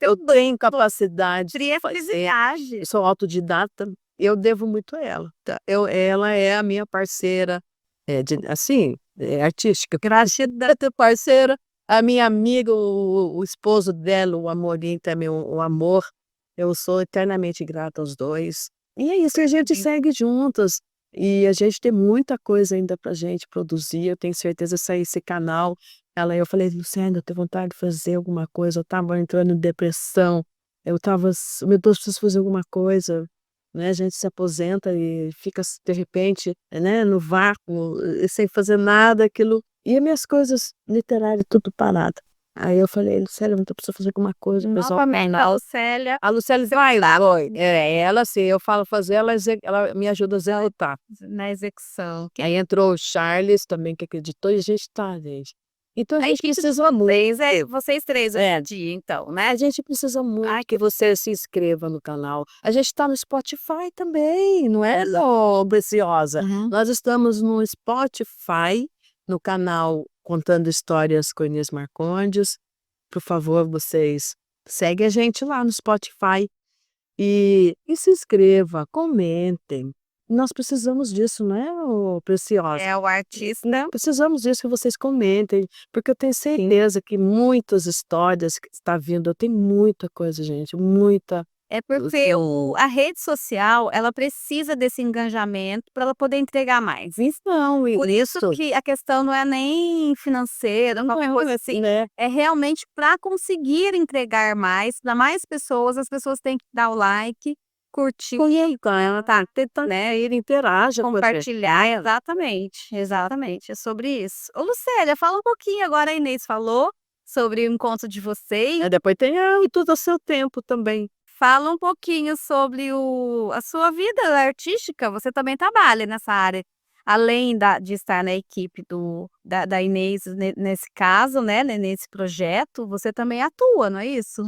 eu tenho capacidade de fazer, eu sou autodidata, eu devo muito a ela, tá. Ela é a minha parceira, assim, artística, gratidão parceira, a minha amiga, o esposo dela, o Amorim também, o amor, eu sou eternamente grata aos 2. E é isso, a gente segue juntas, e a gente tem muita coisa ainda pra gente produzir, eu tenho certeza, sair esse canal, eu falei: "Luciana, eu tenho vontade de fazer alguma coisa", eu estava entrando em depressão, eu estava "Meu Deus, preciso fazer alguma coisa", né, a gente se aposenta e fica de repente, né, no vácuo, sem fazer nada, aquilo e as minhas coisas literárias tudo parada. Aí eu falei: "Lucélia, eu preciso fazer alguma coisa", o pessoal Novamente, a Lucélia vai lá, oi. Ela assim, eu falo fazer, ela me ajuda a executar. na execução. Aí entrou o Charles também, que acreditou, e a gente tá, gente. Então a A gente equipe de precisa muito. vocês 3 hoje É. em dia então, né? A gente precisa muito que você se inscreva no canal. A gente está no Spotify também, não é, Lô Preciosa? Uhum. Nós estamos no Spotify, no canal Contando Histórias com Inês Marcondes. Por favor, vocês seguem a gente lá no Spotify e se inscreva, comentem. Nós precisamos disso, não é, ô Preciosa? É o artista. Precisamos disso, que vocês comentem, porque eu tenho certeza que muitas histórias que está vindo, eu tenho muita coisa, gente, muita. É porque a rede social, ela precisa desse engajamento para ela poder entregar mais. Então, Por isso que a questão não é nem financeira, não é uma coisa assim, né? é realmente para conseguir entregar mais para mais pessoas, as pessoas têm que dar o like, curtir, Ela tá tentando, né? Ele interaja com a gente. compartilhar. Exatamente, exatamente, é sobre isso. Ô Lucélia, fala um pouquinho agora, a Inês falou sobre o encontro de vocês. Depois tem tudo a seu tempo também. Fala um pouquinho sobre a sua vida artística, você também trabalha nessa área, além de estar na equipe da Inês nesse caso, né, nesse projeto, você também atua, não é isso?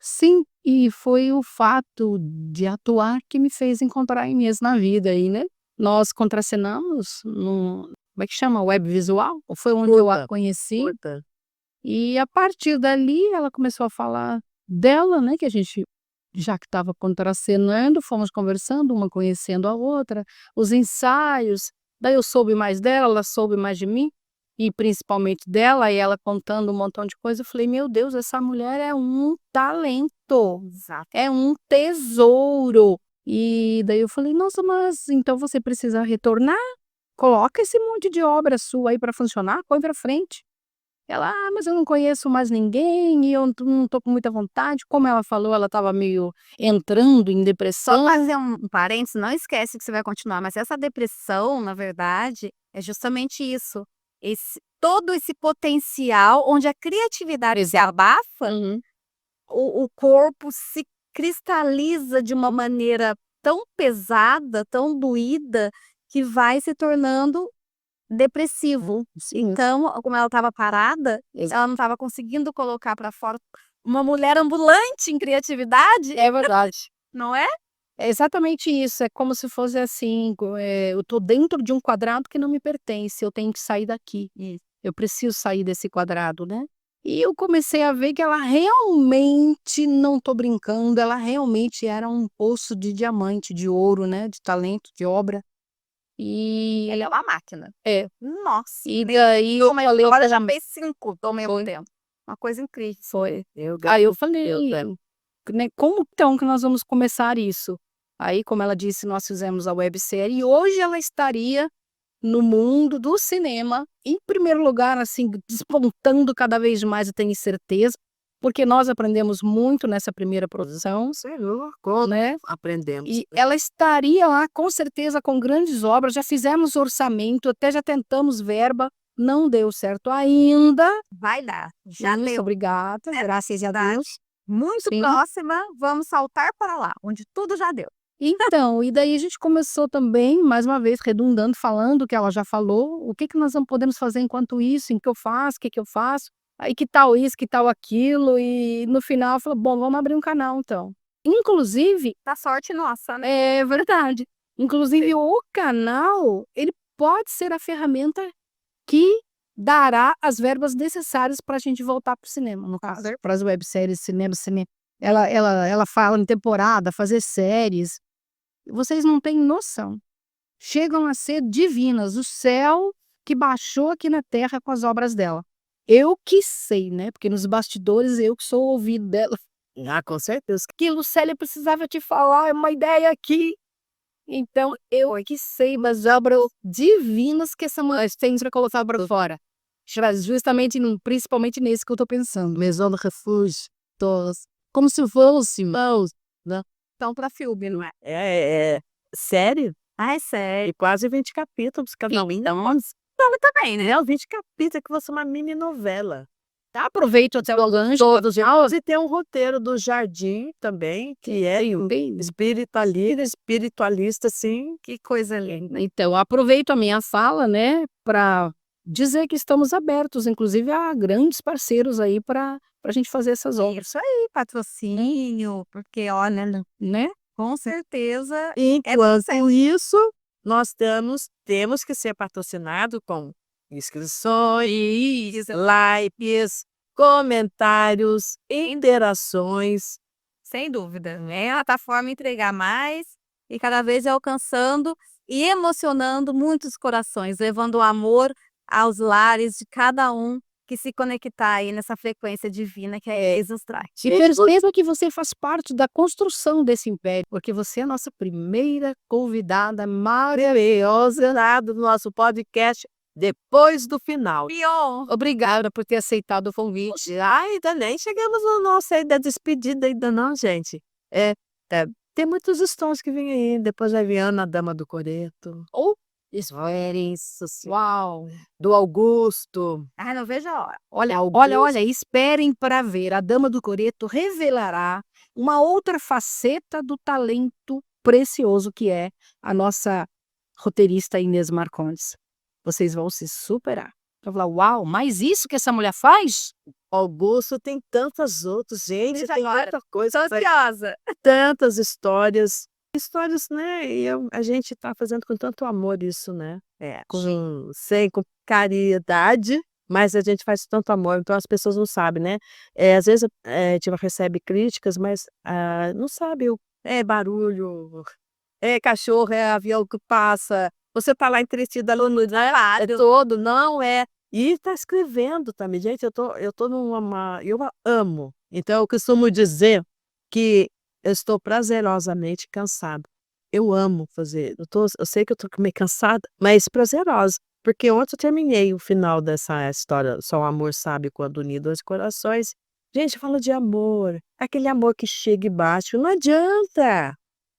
Sim, e foi o fato de atuar que me fez encontrar a Inês na vida aí, né. Nós contracenamos no como é que chama? Web visual? Foi onde eu a conheci, Curta. e a partir dali ela começou a falar dela, né, que a gente já que estava contracenando, fomos conversando, uma conhecendo a outra, os ensaios, daí eu soube mais dela, ela soube mais de mim, e principalmente dela, e ela contando um montão de coisa, eu falei: "Meu Deus, essa mulher é um talento, Exato. é um tesouro". E daí eu falei: "Nossa, mas então você precisa retornar? Coloca esse monte de obra sua aí para funcionar, põe para frente". Ela: "Ah, mas eu não conheço mais ninguém e eu não tô com muita vontade", como ela falou, ela estava meio entrando em Só depressão. fazer um parênteses, não esquece que você vai continuar, mas essa depressão, na verdade, é justamente isso, todo esse potencial onde a criatividade se abafa, Uhum. o corpo se cristaliza de uma maneira tão pesada, tão doída, que vai se tornando depressivo. Sim, Então, como ela estava parada, ela não estava conseguindo colocar para fora uma mulher ambulante em criatividade, é verdade. não é? É exatamente isso, é como se fosse assim, eu tô dentro de um quadrado que não me pertence, eu tenho que sair daqui. Eu preciso sair desse quadrado, né. E eu comecei a ver que ela realmente, não tô brincando, ela realmente era um poço de diamante, de ouro, né, de talento, de obra. E Ela é uma máquina. é, Nossa, e daí eu falei agora já fez 5 ao mesmo foi, tempo. Uma coisa incrível. foi. Eu Aí eu eu falei, né: "Como então que nós vamos começar isso?". Aí, como ela disse, nós fizemos a websérie e hoje ela estaria no mundo do cinema, em primeiro lugar, assim, despontando cada vez mais, eu tenho certeza, porque nós aprendemos muito nessa primeira produção, Senhor, como né, aprendemos. e ela estaria lá com certeza com grandes obras, já fizemos orçamento, até já tentamos verba, não deu certo ainda. Vai dar. Já Isso, deu. obrigada, graças a Deus. Muito Sim. próxima, vamos saltar para lá, onde tudo já deu. Então, e daí a gente começou também, mais uma vez, redundando, falando o que ela já falou, o que que nós não podemos fazer enquanto isso, em que eu faço, o que que eu faço, aí que tal isso, que tal aquilo, e no final falou, bom, vamos abrir um canal então. Inclusive, Da sorte nossa, né? é verdade, inclusive o canal, ele pode ser a ferramenta que dará as verbas necessárias para a gente voltar para o cinema, no caso, para as webséries, cinema. Ela fala em temporada, fazer séries. Vocês não têm noção. Chegam a ser divinas. O céu que baixou aqui na terra com as obras dela. Eu que sei, né? Porque nos bastidores eu que sou o ouvido dela. Ah, com certeza. Que Lucélia precisava te falar, é uma ideia aqui. Então, eu que sei das obras divinas que essa mulher tem para colocar para fora. Justamente, principalmente nesse que eu tô pensando. Maison de Refúgio, todos. Como se fosse, né? Então, para filme, não é? É série Ah, é sério. e quase 20 capítulos cada um. Então, filme também, né? 20 capítulos que fosse uma mini novela. Aproveito até o gancho todos já. E tem um roteiro do Jardim também, que é Bem, espiritualista, sim. Que coisa linda. então, aproveito a minha fala, né, para dizer que estamos abertos, inclusive a grandes parceiros aí para a gente fazer essas obras, Isso aí, patrocínio, porque olha, né? com certeza Enquanto isso, nós temos que ser patrocinado com inscrições, likes, comentários, interações. sem dúvida, é a plataforma entregar mais e cada vez alcançando e emocionando muitos corações, levando o amor aos lares de cada um que se conectar aí nessa frequência divina que é Jesus traz. E perceba que você faz parte da construção desse império, porque você é a nossa primeira convidada maravilhosa. Do nosso podcast depois do final. Pion! Obrigada por ter aceitado o convite. Ainda nem chegamos no nosso aí da despedida ainda não, gente. Tem muitos stories que vêm aí. Depois vai vir Ana, a Dama do Coreto. Ou, Isso, sim. uau! Do Augusto. Ai, não vejo a hora. Olha, esperem para ver. A Dama do Coreto revelará uma outra faceta do talento precioso que é a nossa roteirista Inês Marcondes. Vocês vão se superar. Eu vou falar, uau, mas isso que essa mulher faz? Augusto tem tantas outras, gente, Veja tem agora. tanta coisa, Tô ansiosa. tantas histórias, né? E a gente tá fazendo com tanto amor isso, né? Com caridade, mas a gente faz com tanto amor, então as pessoas não sabem, né? Às vezes a gente recebe críticas, mas não sabe, barulho, cachorro, é avião que passa, você tá lá entretida no todo, não é. E tá escrevendo também, gente, eu tô eu amo. Então eu costumo dizer que eu estou prazerosamente cansada. Eu amo fazer, eu sei que eu tô meio cansada, mas prazerosa, porque ontem eu terminei o final dessa história, Só o amor sabe quando une dois corações. Gente, fala de amor, aquele amor que chega e bate, não adianta.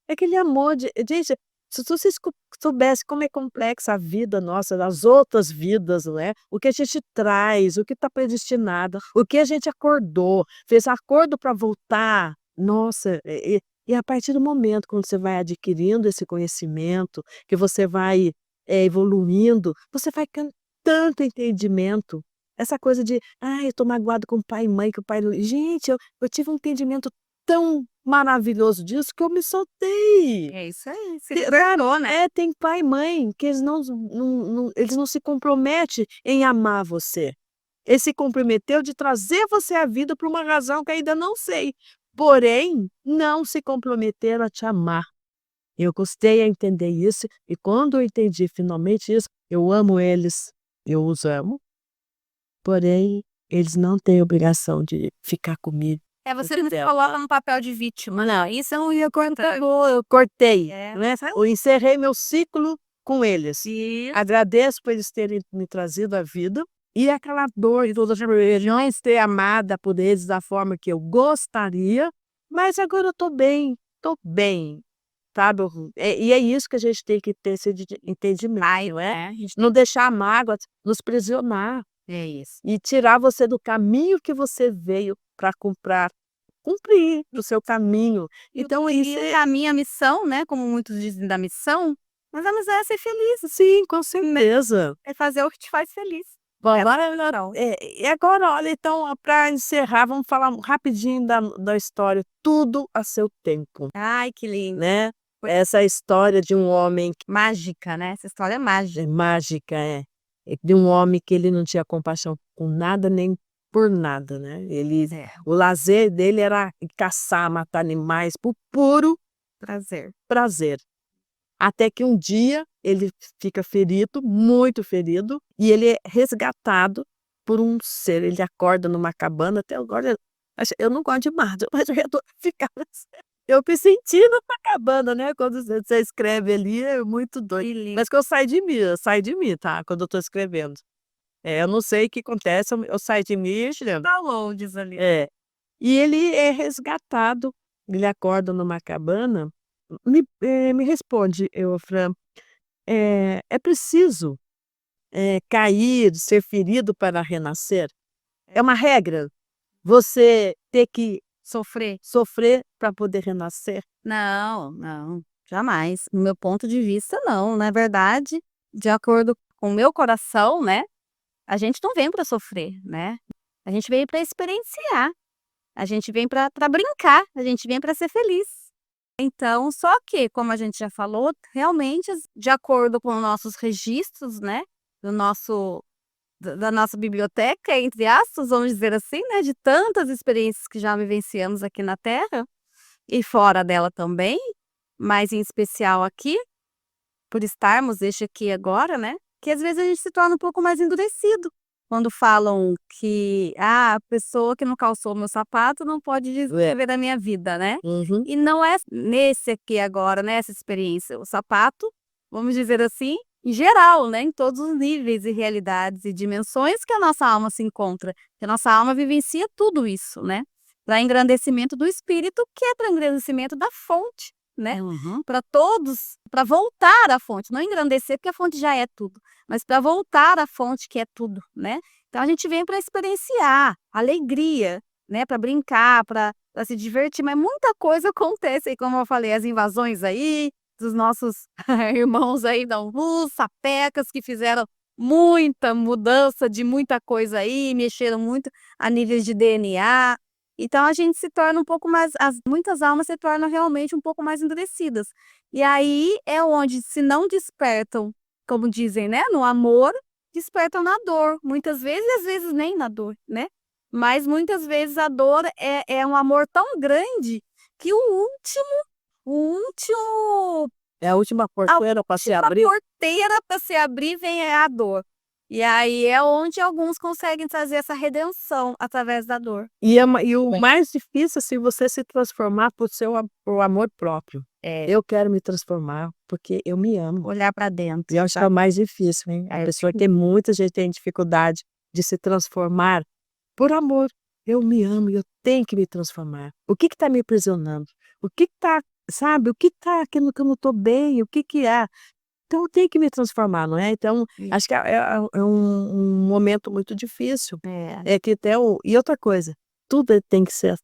É aquele amor de gente, se vocês soubessem como é complexa a vida nossa, das outras vidas, né, o que a gente traz, o que está predestinado, o que a gente acordou, fez acordo para voltar. Nossa, e a partir do momento quando você vai adquirindo esse conhecimento, que você vai, evoluindo, você vai com tanto entendimento. Essa coisa de: "Ai, eu tô magoado com o pai e mãe, que o pai não", gente, eu tive um entendimento tão maravilhoso disso que eu me soltei. É isso aí, se Te liberou, né? tem pai e mãe que eles não se comprometem em amar você. Ele se comprometeu de trazer você à vida por uma razão que ainda não sei, porém, não se comprometeram a te amar. Eu custei a entender isso, e quando eu entendi finalmente isso, eu amo eles, eu os amo, porém, eles não têm obrigação de ficar comigo. Você não se Entendeu? coloca no papel de vítima, não. Isso eu ia cortar. Eu cortei, É. né, eu encerrei meu ciclo com eles. Isso. Agradeço por eles terem me trazido à vida, e aquela dor de todas as religiões, ter amada por eles da forma que eu gostaria, mas agora eu tô bem, sabe? E é isso que a gente tem que ter esse entendimento, não é? A gente Não deixar a mágoa nos prisionar é isso. e tirar você do caminho que você veio para cumprir o seu caminho. Então isso E a minha missão, né, como muitos dizem da missão, mas a missão é ser feliz, sim, com certeza. é fazer o que te faz feliz. Bom, É agora, missão. e agora, olha, então, para encerrar, vamos falar rapidinho da história, tudo a seu tempo, Ai, que lindo. né? Essa história de um homem Mágica, né, essa história é mágica. mágica, de um homem que ele não tinha compaixão com nada nem por nada, né? É, O lazer dele era caçar, matar animais por puro prazer. prazer. Até que um dia ele fica ferido, muito ferido, e ele é resgatado por um ser. Ele acorda numa cabana, até agora eu não gosto de mar, mas eu adoro ficar eu me senti numa cabana, né? Quando você escreve ali, é muito doido. Que lindo. Mas que eu saio de mim, tá? Quando eu tô escrevendo. Eu não sei o que acontece, eu saio de mim e escrevo. Downloads ali. É. E ele é resgatado, ele acorda numa cabana. Me responde, Eufran, é preciso cair, ser ferido para renascer? É uma regra? Você ter que Sofrer? sofrer para poder renascer? Não, não, jamais. No meu ponto de vista, não. Na verdade, de acordo com o meu coração, né, a gente não vem para sofrer, né? A gente veio para experienciar. A gente vem para brincar, a gente vem para ser feliz. Então, só que, como a gente já falou, realmente, de acordo com os nossos registros, né, da nossa biblioteca, entre aspas, vamos dizer assim, né, de tantas experiências que já vivenciamos aqui na Terra e fora dela também, mas em especial aqui, por estarmos este aqui agora, né, que às vezes a gente se torna um pouco mais endurecido. Quando falam que a pessoa que não calçou meu sapato não pode viver a minha vida, né? Uhum. E não é nesse aqui agora, nessa experiência, o sapato, vamos dizer assim, em geral, né? Em todos os níveis e realidades e dimensões que a nossa alma se encontra. Que a nossa alma vivencia tudo isso, né? Para engrandecimento do espírito, que é para engrandecimento da fonte, né? Para todos, para voltar à fonte, não engrandecer, porque a fonte já é tudo, mas para voltar à fonte que é tudo, né? Então a gente vem para experienciar alegria, né? Para brincar, para se divertir, mas muita coisa acontece aí, como eu falei, as invasões aí, dos nossos irmãos aí da luz, sapecas, que fizeram muita mudança de muita coisa aí, mexeram muito a níveis de DNA. Então a gente se torna um pouco mais, muitas almas se tornam realmente um pouco mais endurecidas. E aí é onde, se não despertam, como dizem, né, no amor, despertam na dor. Muitas vezes, às vezes nem na dor, né? Mas muitas vezes a dor é um amor tão grande que o último É a última porteira para se a abrir. porteira para se abrir vem a dor. E aí é onde alguns conseguem trazer essa redenção através da dor. E o mais difícil, assim, você se transformar por amor próprio. Eu quero me transformar porque eu me amo. Olhar para dentro. E eu acho que é o mais difícil, hein? A pessoa tem muita gente tem dificuldade de se transformar por amor. Eu me amo e eu tenho que me transformar. O que está me aprisionando? O que está, sabe? O que está aquilo que eu não estou bem? O que é? Então eu tenho que me transformar, não é? Então, acho que é um momento muito difícil. É. Que até e outra coisa, tudo tem que ser,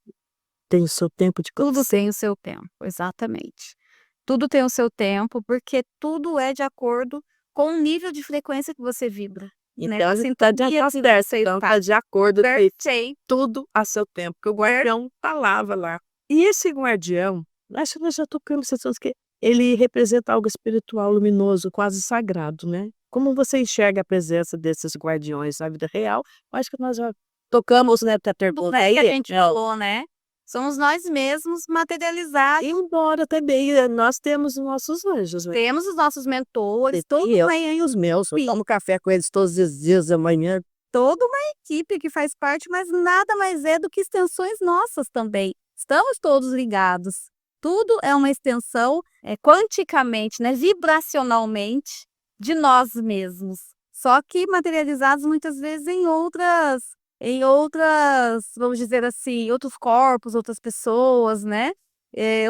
tem o seu tempo de Tudo acontecer. tem o seu tempo, exatamente. Tudo tem o seu tempo, porque tudo é de acordo com o nível de frequência que você vibra. Né? Então a gente está de Sintonia acordo, então tá de acordo que perfeito. tudo a seu tempo, que o guardião falava lá. E esse guardião, acho que nós já tocamos esse assunto, que ele representa algo espiritual, luminoso, quase sagrado, né? Como você enxerga a presença desses guardiões na vida real? Eu acho que nós já tocamos, né, Tudo pergunta bem que a aí. gente falou, né? Somos nós mesmos materializados. Embora também nós temos os nossos anjos, né? Temos os nossos mentores, E eu tenho os meus, eu tomo café com eles todos os dias da manhã. toda uma equipe que faz parte, mas nada mais é do que extensões nossas também. Estamos todos ligados. Tudo é uma extensão quanticamente, né, vibracionalmente, de nós mesmos. Só que materializados muitas vezes em outras, vamos dizer assim, outros corpos, outras pessoas, né?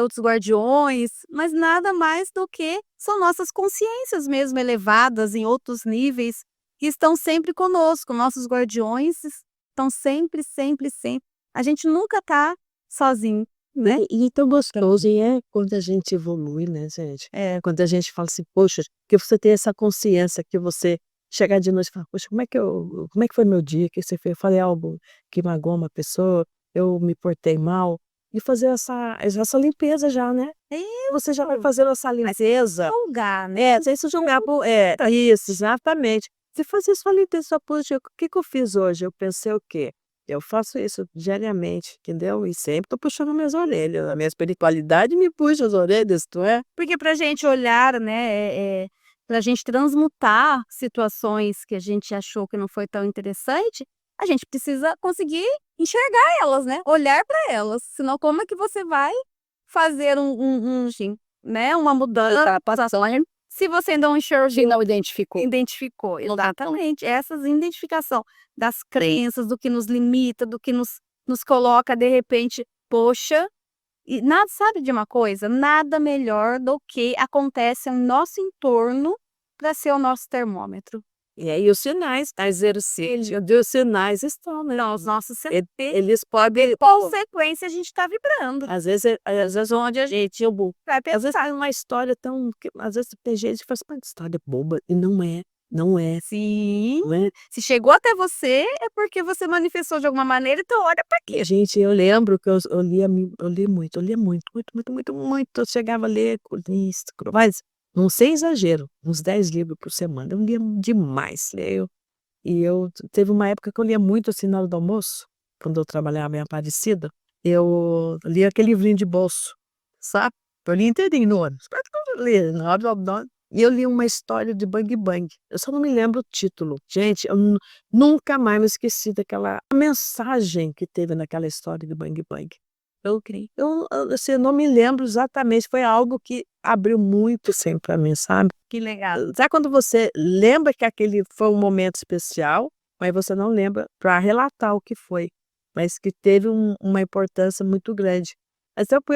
outros guardiões, mas nada mais do que são nossas consciências mesmo elevadas em outros níveis que estão sempre conosco. Nossos guardiões estão sempre, sempre, sempre. A gente nunca está sozinho, né? E tão gostoso, e é quando a gente evolui, né, gente? É quando a gente fala assim, poxa, que você tem essa consciência, que você chegar de noite e falar, poxa, como é que foi meu dia? Que você fez? Eu falei algo que magoou uma pessoa, eu me portei mal, e fazer essa limpeza já, né? Você já vai fazendo essa limpeza. Julgar, né? É, sem se julgar. Isso, exatamente. Você fazer sua limpeza, sua poxa, o que que eu fiz hoje? Eu pensei o quê? Eu faço isso diariamente, entendeu? E sempre tô puxando minhas orelhas. A minha espiritualidade me puxa as orelhas, tu é? Porque para a gente olhar, né, para a gente transmutar situações que a gente achou que não foi tão interessante, a gente precisa conseguir enxergar elas, né? Olhar para elas. Senão, como é que você vai fazer né, uma mudança, se você não enxergou, Se não identificou. identificou? Exatamente. Essa identificação das crenças, do que nos limita, do que nos coloca, de repente, poxa. E nada, sabe de uma coisa? Nada melhor do que acontece ao nosso entorno para ser o nosso termômetro. E aí os sinais, tá? Os sinais estão, né? Então, os nossos Eles podem. consequência a gente está vibrando. Às vezes onde a gente, Vai às vezes pensar. tem uma história tão. Às vezes tem gente que faz uma história boba, e não é. Não é. Sim. Não é. Se chegou até você, é porque você manifestou de alguma maneira, então olha para quê? Gente, eu lembro que eu li muito, muito, muito, muito, muito. Eu chegava a ler isso, mas não sem exagero, uns 10 livros por semana. Eu lia demais. Teve uma época que eu lia muito assim na hora do almoço, quando eu trabalhava em Aparecida. Eu lia aquele livrinho de bolso, sabe? Eu li inteirinho no ônibus. Mas quando eu li na hora do almoço, e eu li uma história de Bang Bang. Eu só não me lembro o título. Gente, eu nunca mais me esqueci daquela mensagem que teve naquela história de Bang Bang. Assim, eu não me lembro exatamente, foi algo que abriu muito assim para mim, sabe? Que legal. Sabe quando você lembra que aquele foi um momento especial, mas você não lembra para relatar o que foi, mas que teve uma importância muito grande.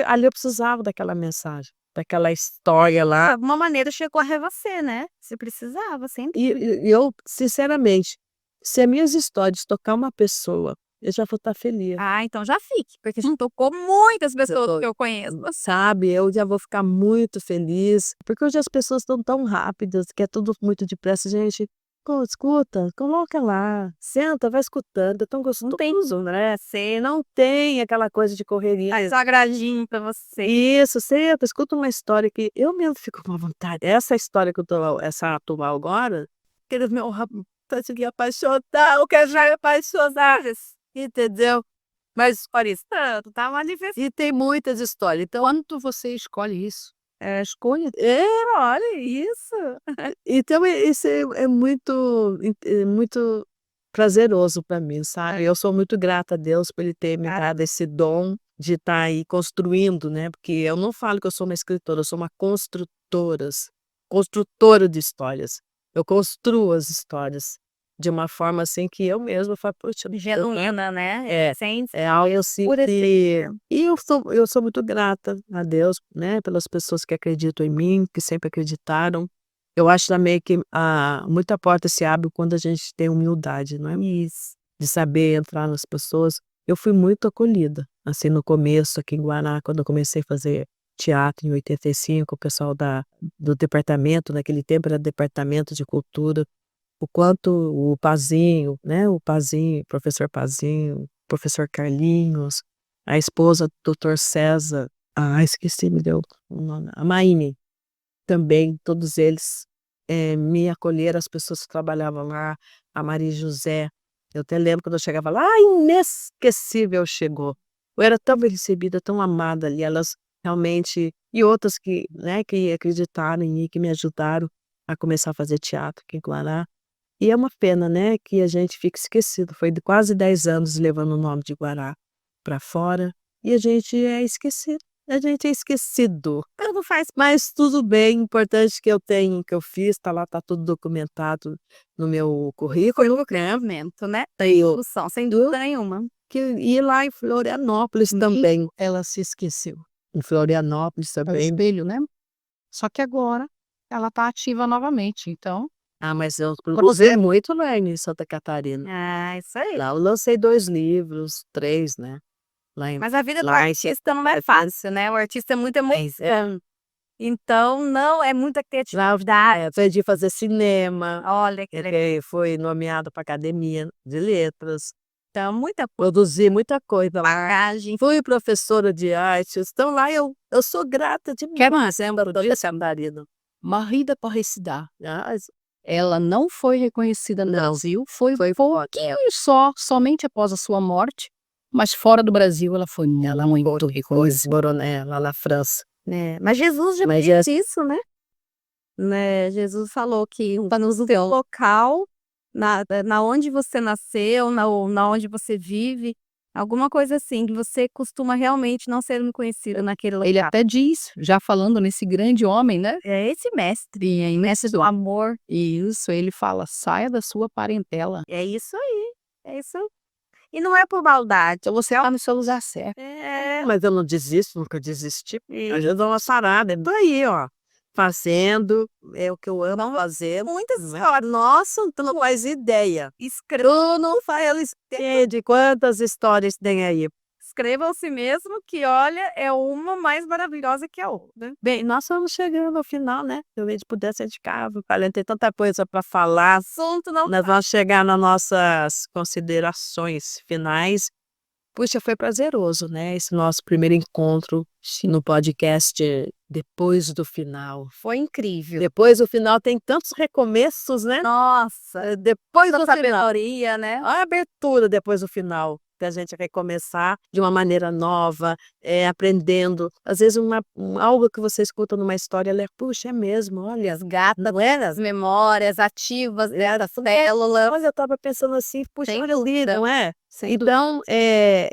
Ali eu precisava daquela mensagem, daquela história lá. De alguma maneira chegou a você, né? Você precisava, sempre. E eu, sinceramente, se as minhas histórias tocar uma pessoa, eu já vou estar feliz. Ah, então já fique, porque já tocou muitas pessoas que eu conheço. Sabe, eu já vou ficar muito feliz, porque hoje as pessoas estão tão rápidas, que é tudo muito depressa, gente. Escuta, coloca lá, senta, vai escutando, é tão gostoso, né? Você não tem aquela coisa de correria. Faz um agradinho pra você. Isso, senta, escuta uma história que eu mesmo fico com vontade. Essa história que eu tô, essa atual agora, aquele meu rapaz de apaixonar, eu quero já me apaixonar, entendeu? Mas Tanto, tá manifestando. e tem muitas histórias. Então, Quanto você escolhe isso? é a escolha. Olha isso. Então, isso é muito prazeroso para mim, sabe? Eu sou muito grata a Deus por Ele ter me dado esse dom de estar aí construindo, né? Porque eu não falo que eu sou uma escritora, eu sou uma construtora de histórias. Eu construo as histórias de uma forma assim que eu mesma falo, poxa, Genuína, né? É. Sem é algo assim Por que... E eu sou muito grata a Deus, né, pelas pessoas que acreditam em mim, que sempre acreditaram. Eu acho também que muita porta se abre quando a gente tem humildade, não é? isso. De saber entrar nas pessoas. Eu fui muito acolhida, assim, no começo, aqui em Guará, quando eu comecei a fazer teatro em 85, o pessoal do departamento, naquele tempo era Departamento de Cultura, o quanto o Pazinho, né, o professor Pazinho, professor Carlinhos, a esposa do doutor César, esqueci, me deu o nome, a Maine, também, todos eles me acolheram, as pessoas que trabalhavam lá, a Maria José. Eu até lembro quando eu chegava lá, inesquecível chegou. Eu era tão bem recebida, tão amada ali, elas realmente, e outras que, né, que acreditaram em mim, que me ajudaram a começar a fazer teatro aqui em Guará. E é uma pena, né, que a gente fique esquecido. Foi de quase 10 anos levando o nome de Guará para fora e a gente é esquecido. A gente é esquecido. Não faz Mas tudo bem, importante que eu tenho, que eu fiz, tá lá, tá tudo documentado no meu currículo. momento, né? Aí eu Discussão, sem dúvida nenhuma. que ir lá em Florianópolis também. Ela se esqueceu. Em Florianópolis É o também. espelho, né. Só que agora ela está ativa novamente, então Ah, mas eu produzi muito lá em Santa Catarina. Ah, isso aí. Lá eu lancei 2 livros, 3, né. Lá em Mas a vida do lá em artista não é fácil, né, o artista é muita Mas emoção. Então não é muita lá criatividade. aprendi a fazer cinema, Olha que legal. fui nomeado para Academia de Letras, Então muita produzi muita coisa lá. bagagem. Fui professora de artes, então lá eu sou grata demais, de Santa Catarina. Marie de Correcidar, Ah, ela não foi reconhecida no Não, Brasil, foi foi fora. pouquinho somente após a sua morte, mas fora do Brasil ela foi muito reconhecida. Boroné, lá na França. Né, mas Jesus já Mas disse isso, né, Jesus falou que para nos ver o local, na onde você nasceu, na onde você vive, alguma coisa assim, que você costuma realmente não ser reconhecido naquele Ele local. até diz, já falando nesse grande homem, né, É esse mestre, e mestre do amor, isso, ele fala: "Saia da sua parentela". é isso aí, é isso. E não é por maldade. Então você está no seu lugar certo. Mas eu não desisto, nunca desisti. Eu já dou uma sarada, tô aí, ó, fazendo, é o que eu amo fazer. Muitas Não é? histórias. Nossa, tu não faz ideia. Tu não faz ideia de quantas histórias tem aí. Escrevam-se mesmo que, olha, é uma mais maravilhosa que a outra. Bem, nós estamos chegando ao final, né? Se a gente pudesse ficar, falei, tem tanta coisa para falar. Assunto não Nós vamos chegar nas nossas considerações finais. Puxa, foi prazeroso, né? Esse nosso primeiro encontro no podcast depois do final. foi incrível. Depois do final tem tantos recomeços, né? Nossa, Depois do final, sabedoria, né? a abertura depois do final, da gente recomeçar de uma maneira nova, aprendendo. Às vezes algo que você escuta numa história, ela puxa, é mesmo, olha, Resgata as memórias ativas da célula. mas eu estava pensando assim, puxa, Sem olha ali, dúvida. não é? Sem Então,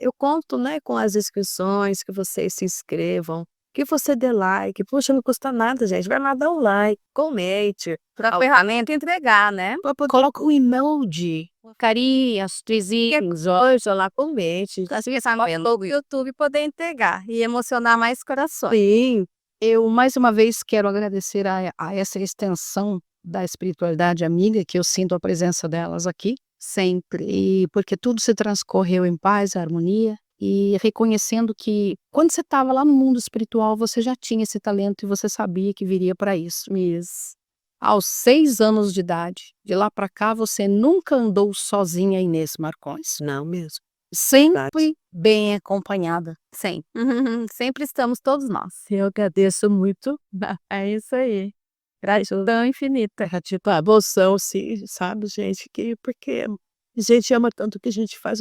eu conto, né, com as inscrições, que vocês se inscrevam, que você dê like, puxa, não custa nada, gente, vai lá dar um like, comente, Para a ferramenta entregar, né? Coloca um emoji, carinhas, trizinhos, olhos lá. comente. Assim, no YouTube poder entregar e emocionar mais corações. Sim, Eu mais uma vez quero agradecer a essa extensão da espiritualidade amiga, que eu sinto a presença delas aqui, sempre, e porque tudo se transcorreu em paz, harmonia, e reconhecendo que quando você estava lá no mundo espiritual, você já tinha esse talento e você sabia que viria para isso. Aos 6 anos de idade, de lá para cá, você nunca andou sozinha, Inês Marcões. não mesmo. Sempre bem acompanhada. Sim. Sempre estamos todos nós. Eu agradeço muito. É isso aí. Gratidão infinita. Tipo, a emoção, sim, sabe, gente, porque a gente ama tanto o que a gente faz.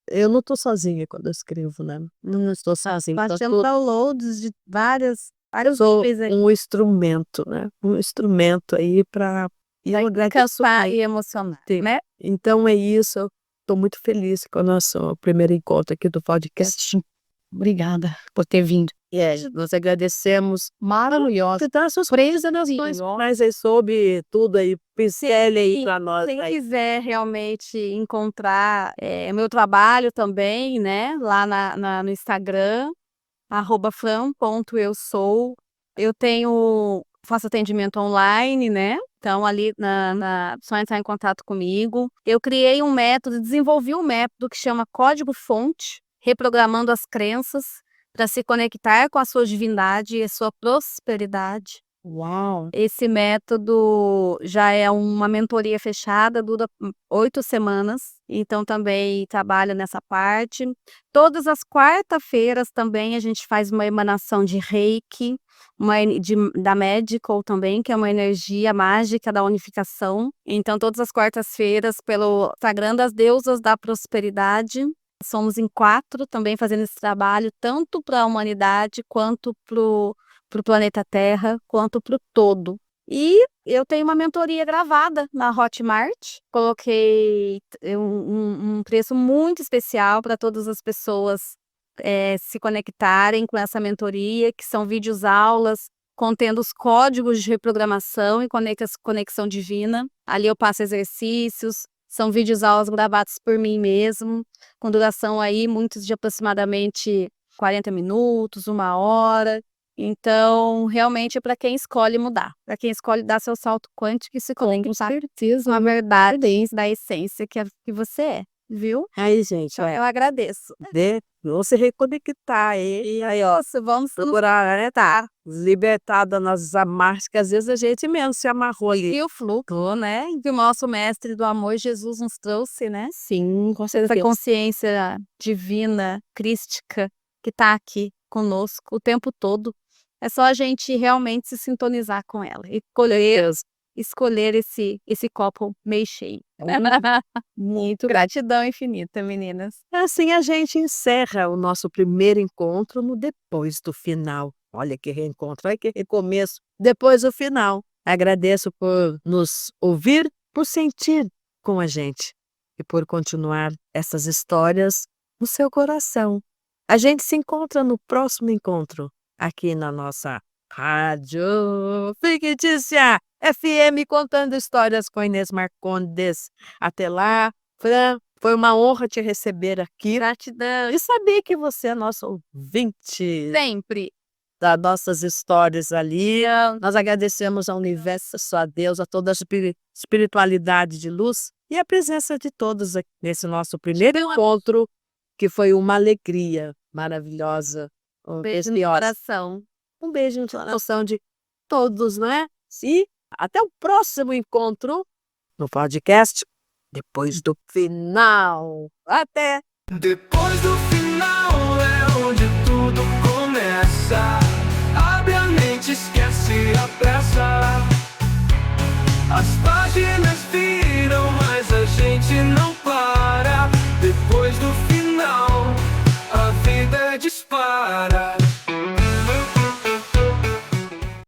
Eu não tô sozinha quando eu escrevo, né? Não estou sozinha. Fazendo downloads de vários Sou níveis aí. um instrumento, né? Um instrumento aí para Cansar e emocionar, né? Então é isso. Eu estou muito feliz com o nosso primeiro encontro aqui do podcast. Obrigada por ter vindo. Nós agradecemos. Maravilhosa. Você tá surpresa nas coisas, mas aí sobre tudo aí, pincele aí para nós. Quem Aí. quiser realmente encontrar meu trabalho também, né? Lá no Instagram, @fran.eusou. Eu faço atendimento online, né? Então, ali só entrar em contato comigo. Eu criei um método, desenvolvi um método que chama Código-Fonte, reprogramando as crenças para se conectar com a sua divindade e a sua prosperidade. Uau! Esse método já é uma mentoria fechada, dura 8 semanas, então também trabalho nessa parte. Todas as quarta-feiras também a gente faz uma emanação de Reiki, da Medical também, que é uma energia mágica da unificação. Então todas as quartas-feiras pelo Instagram das Deusas da Prosperidade. Somos em 4 também fazendo esse trabalho, tanto para a humanidade quanto para o planeta Terra, quanto para o todo. E eu tenho uma mentoria gravada na Hotmart. Coloquei um preço muito especial para todas as pessoas se conectarem com essa mentoria, que são vídeos aulas contendo os códigos de reprogramação e conexão divina. Ali eu passo exercícios. São vídeos aulas gravados por mim mesmo, com duração aí, muitos de aproximadamente 40 minutos, 1 hora. Então, realmente é para quem escolhe mudar, para quem escolhe dar seu salto quântico e se conectar com a verdade da essência que você é, viu? Aí, gente, Eu agradeço. vamos se reconectar aí. E aí, ó, Nossa, vamos procurar, né, tá libertada nas amarras, que às vezes a gente mesmo se amarrou ali. e o fluxo, né? Que o nosso mestre do amor, Jesus, nos trouxe, né? Sim, com Essa certeza. consciência divina, crística, que está aqui conosco o tempo todo. É só a gente realmente se sintonizar com ela e escolher esse copo meio cheio. Muito gratidão infinita, meninas. Assim a gente encerra o nosso primeiro encontro no depois do final. Olha que reencontro, olha que recomeço. Depois do final. Agradeço por nos ouvir, por sentir com a gente e por continuar essas histórias no seu coração. A gente se encontra no próximo encontro, aqui na nossa Rádio Fictícia FM, contando histórias com Inês Marcondes. Até lá, Fran, foi uma honra te receber aqui. Gratidão. E saber que você é nosso ouvinte Sempre. das nossas histórias ali. Nós agradecemos ao universo, a Deus, a toda a espiritualidade de luz e a presença de todos aqui nesse nosso primeiro encontro, que foi uma alegria maravilhosa. Beijo no coração. Um beijo no coração de todos, né? E até o próximo encontro no podcast Depois do Final. Até! Depois do final é onde tudo começa. Abre a mente, esquece a pressa. As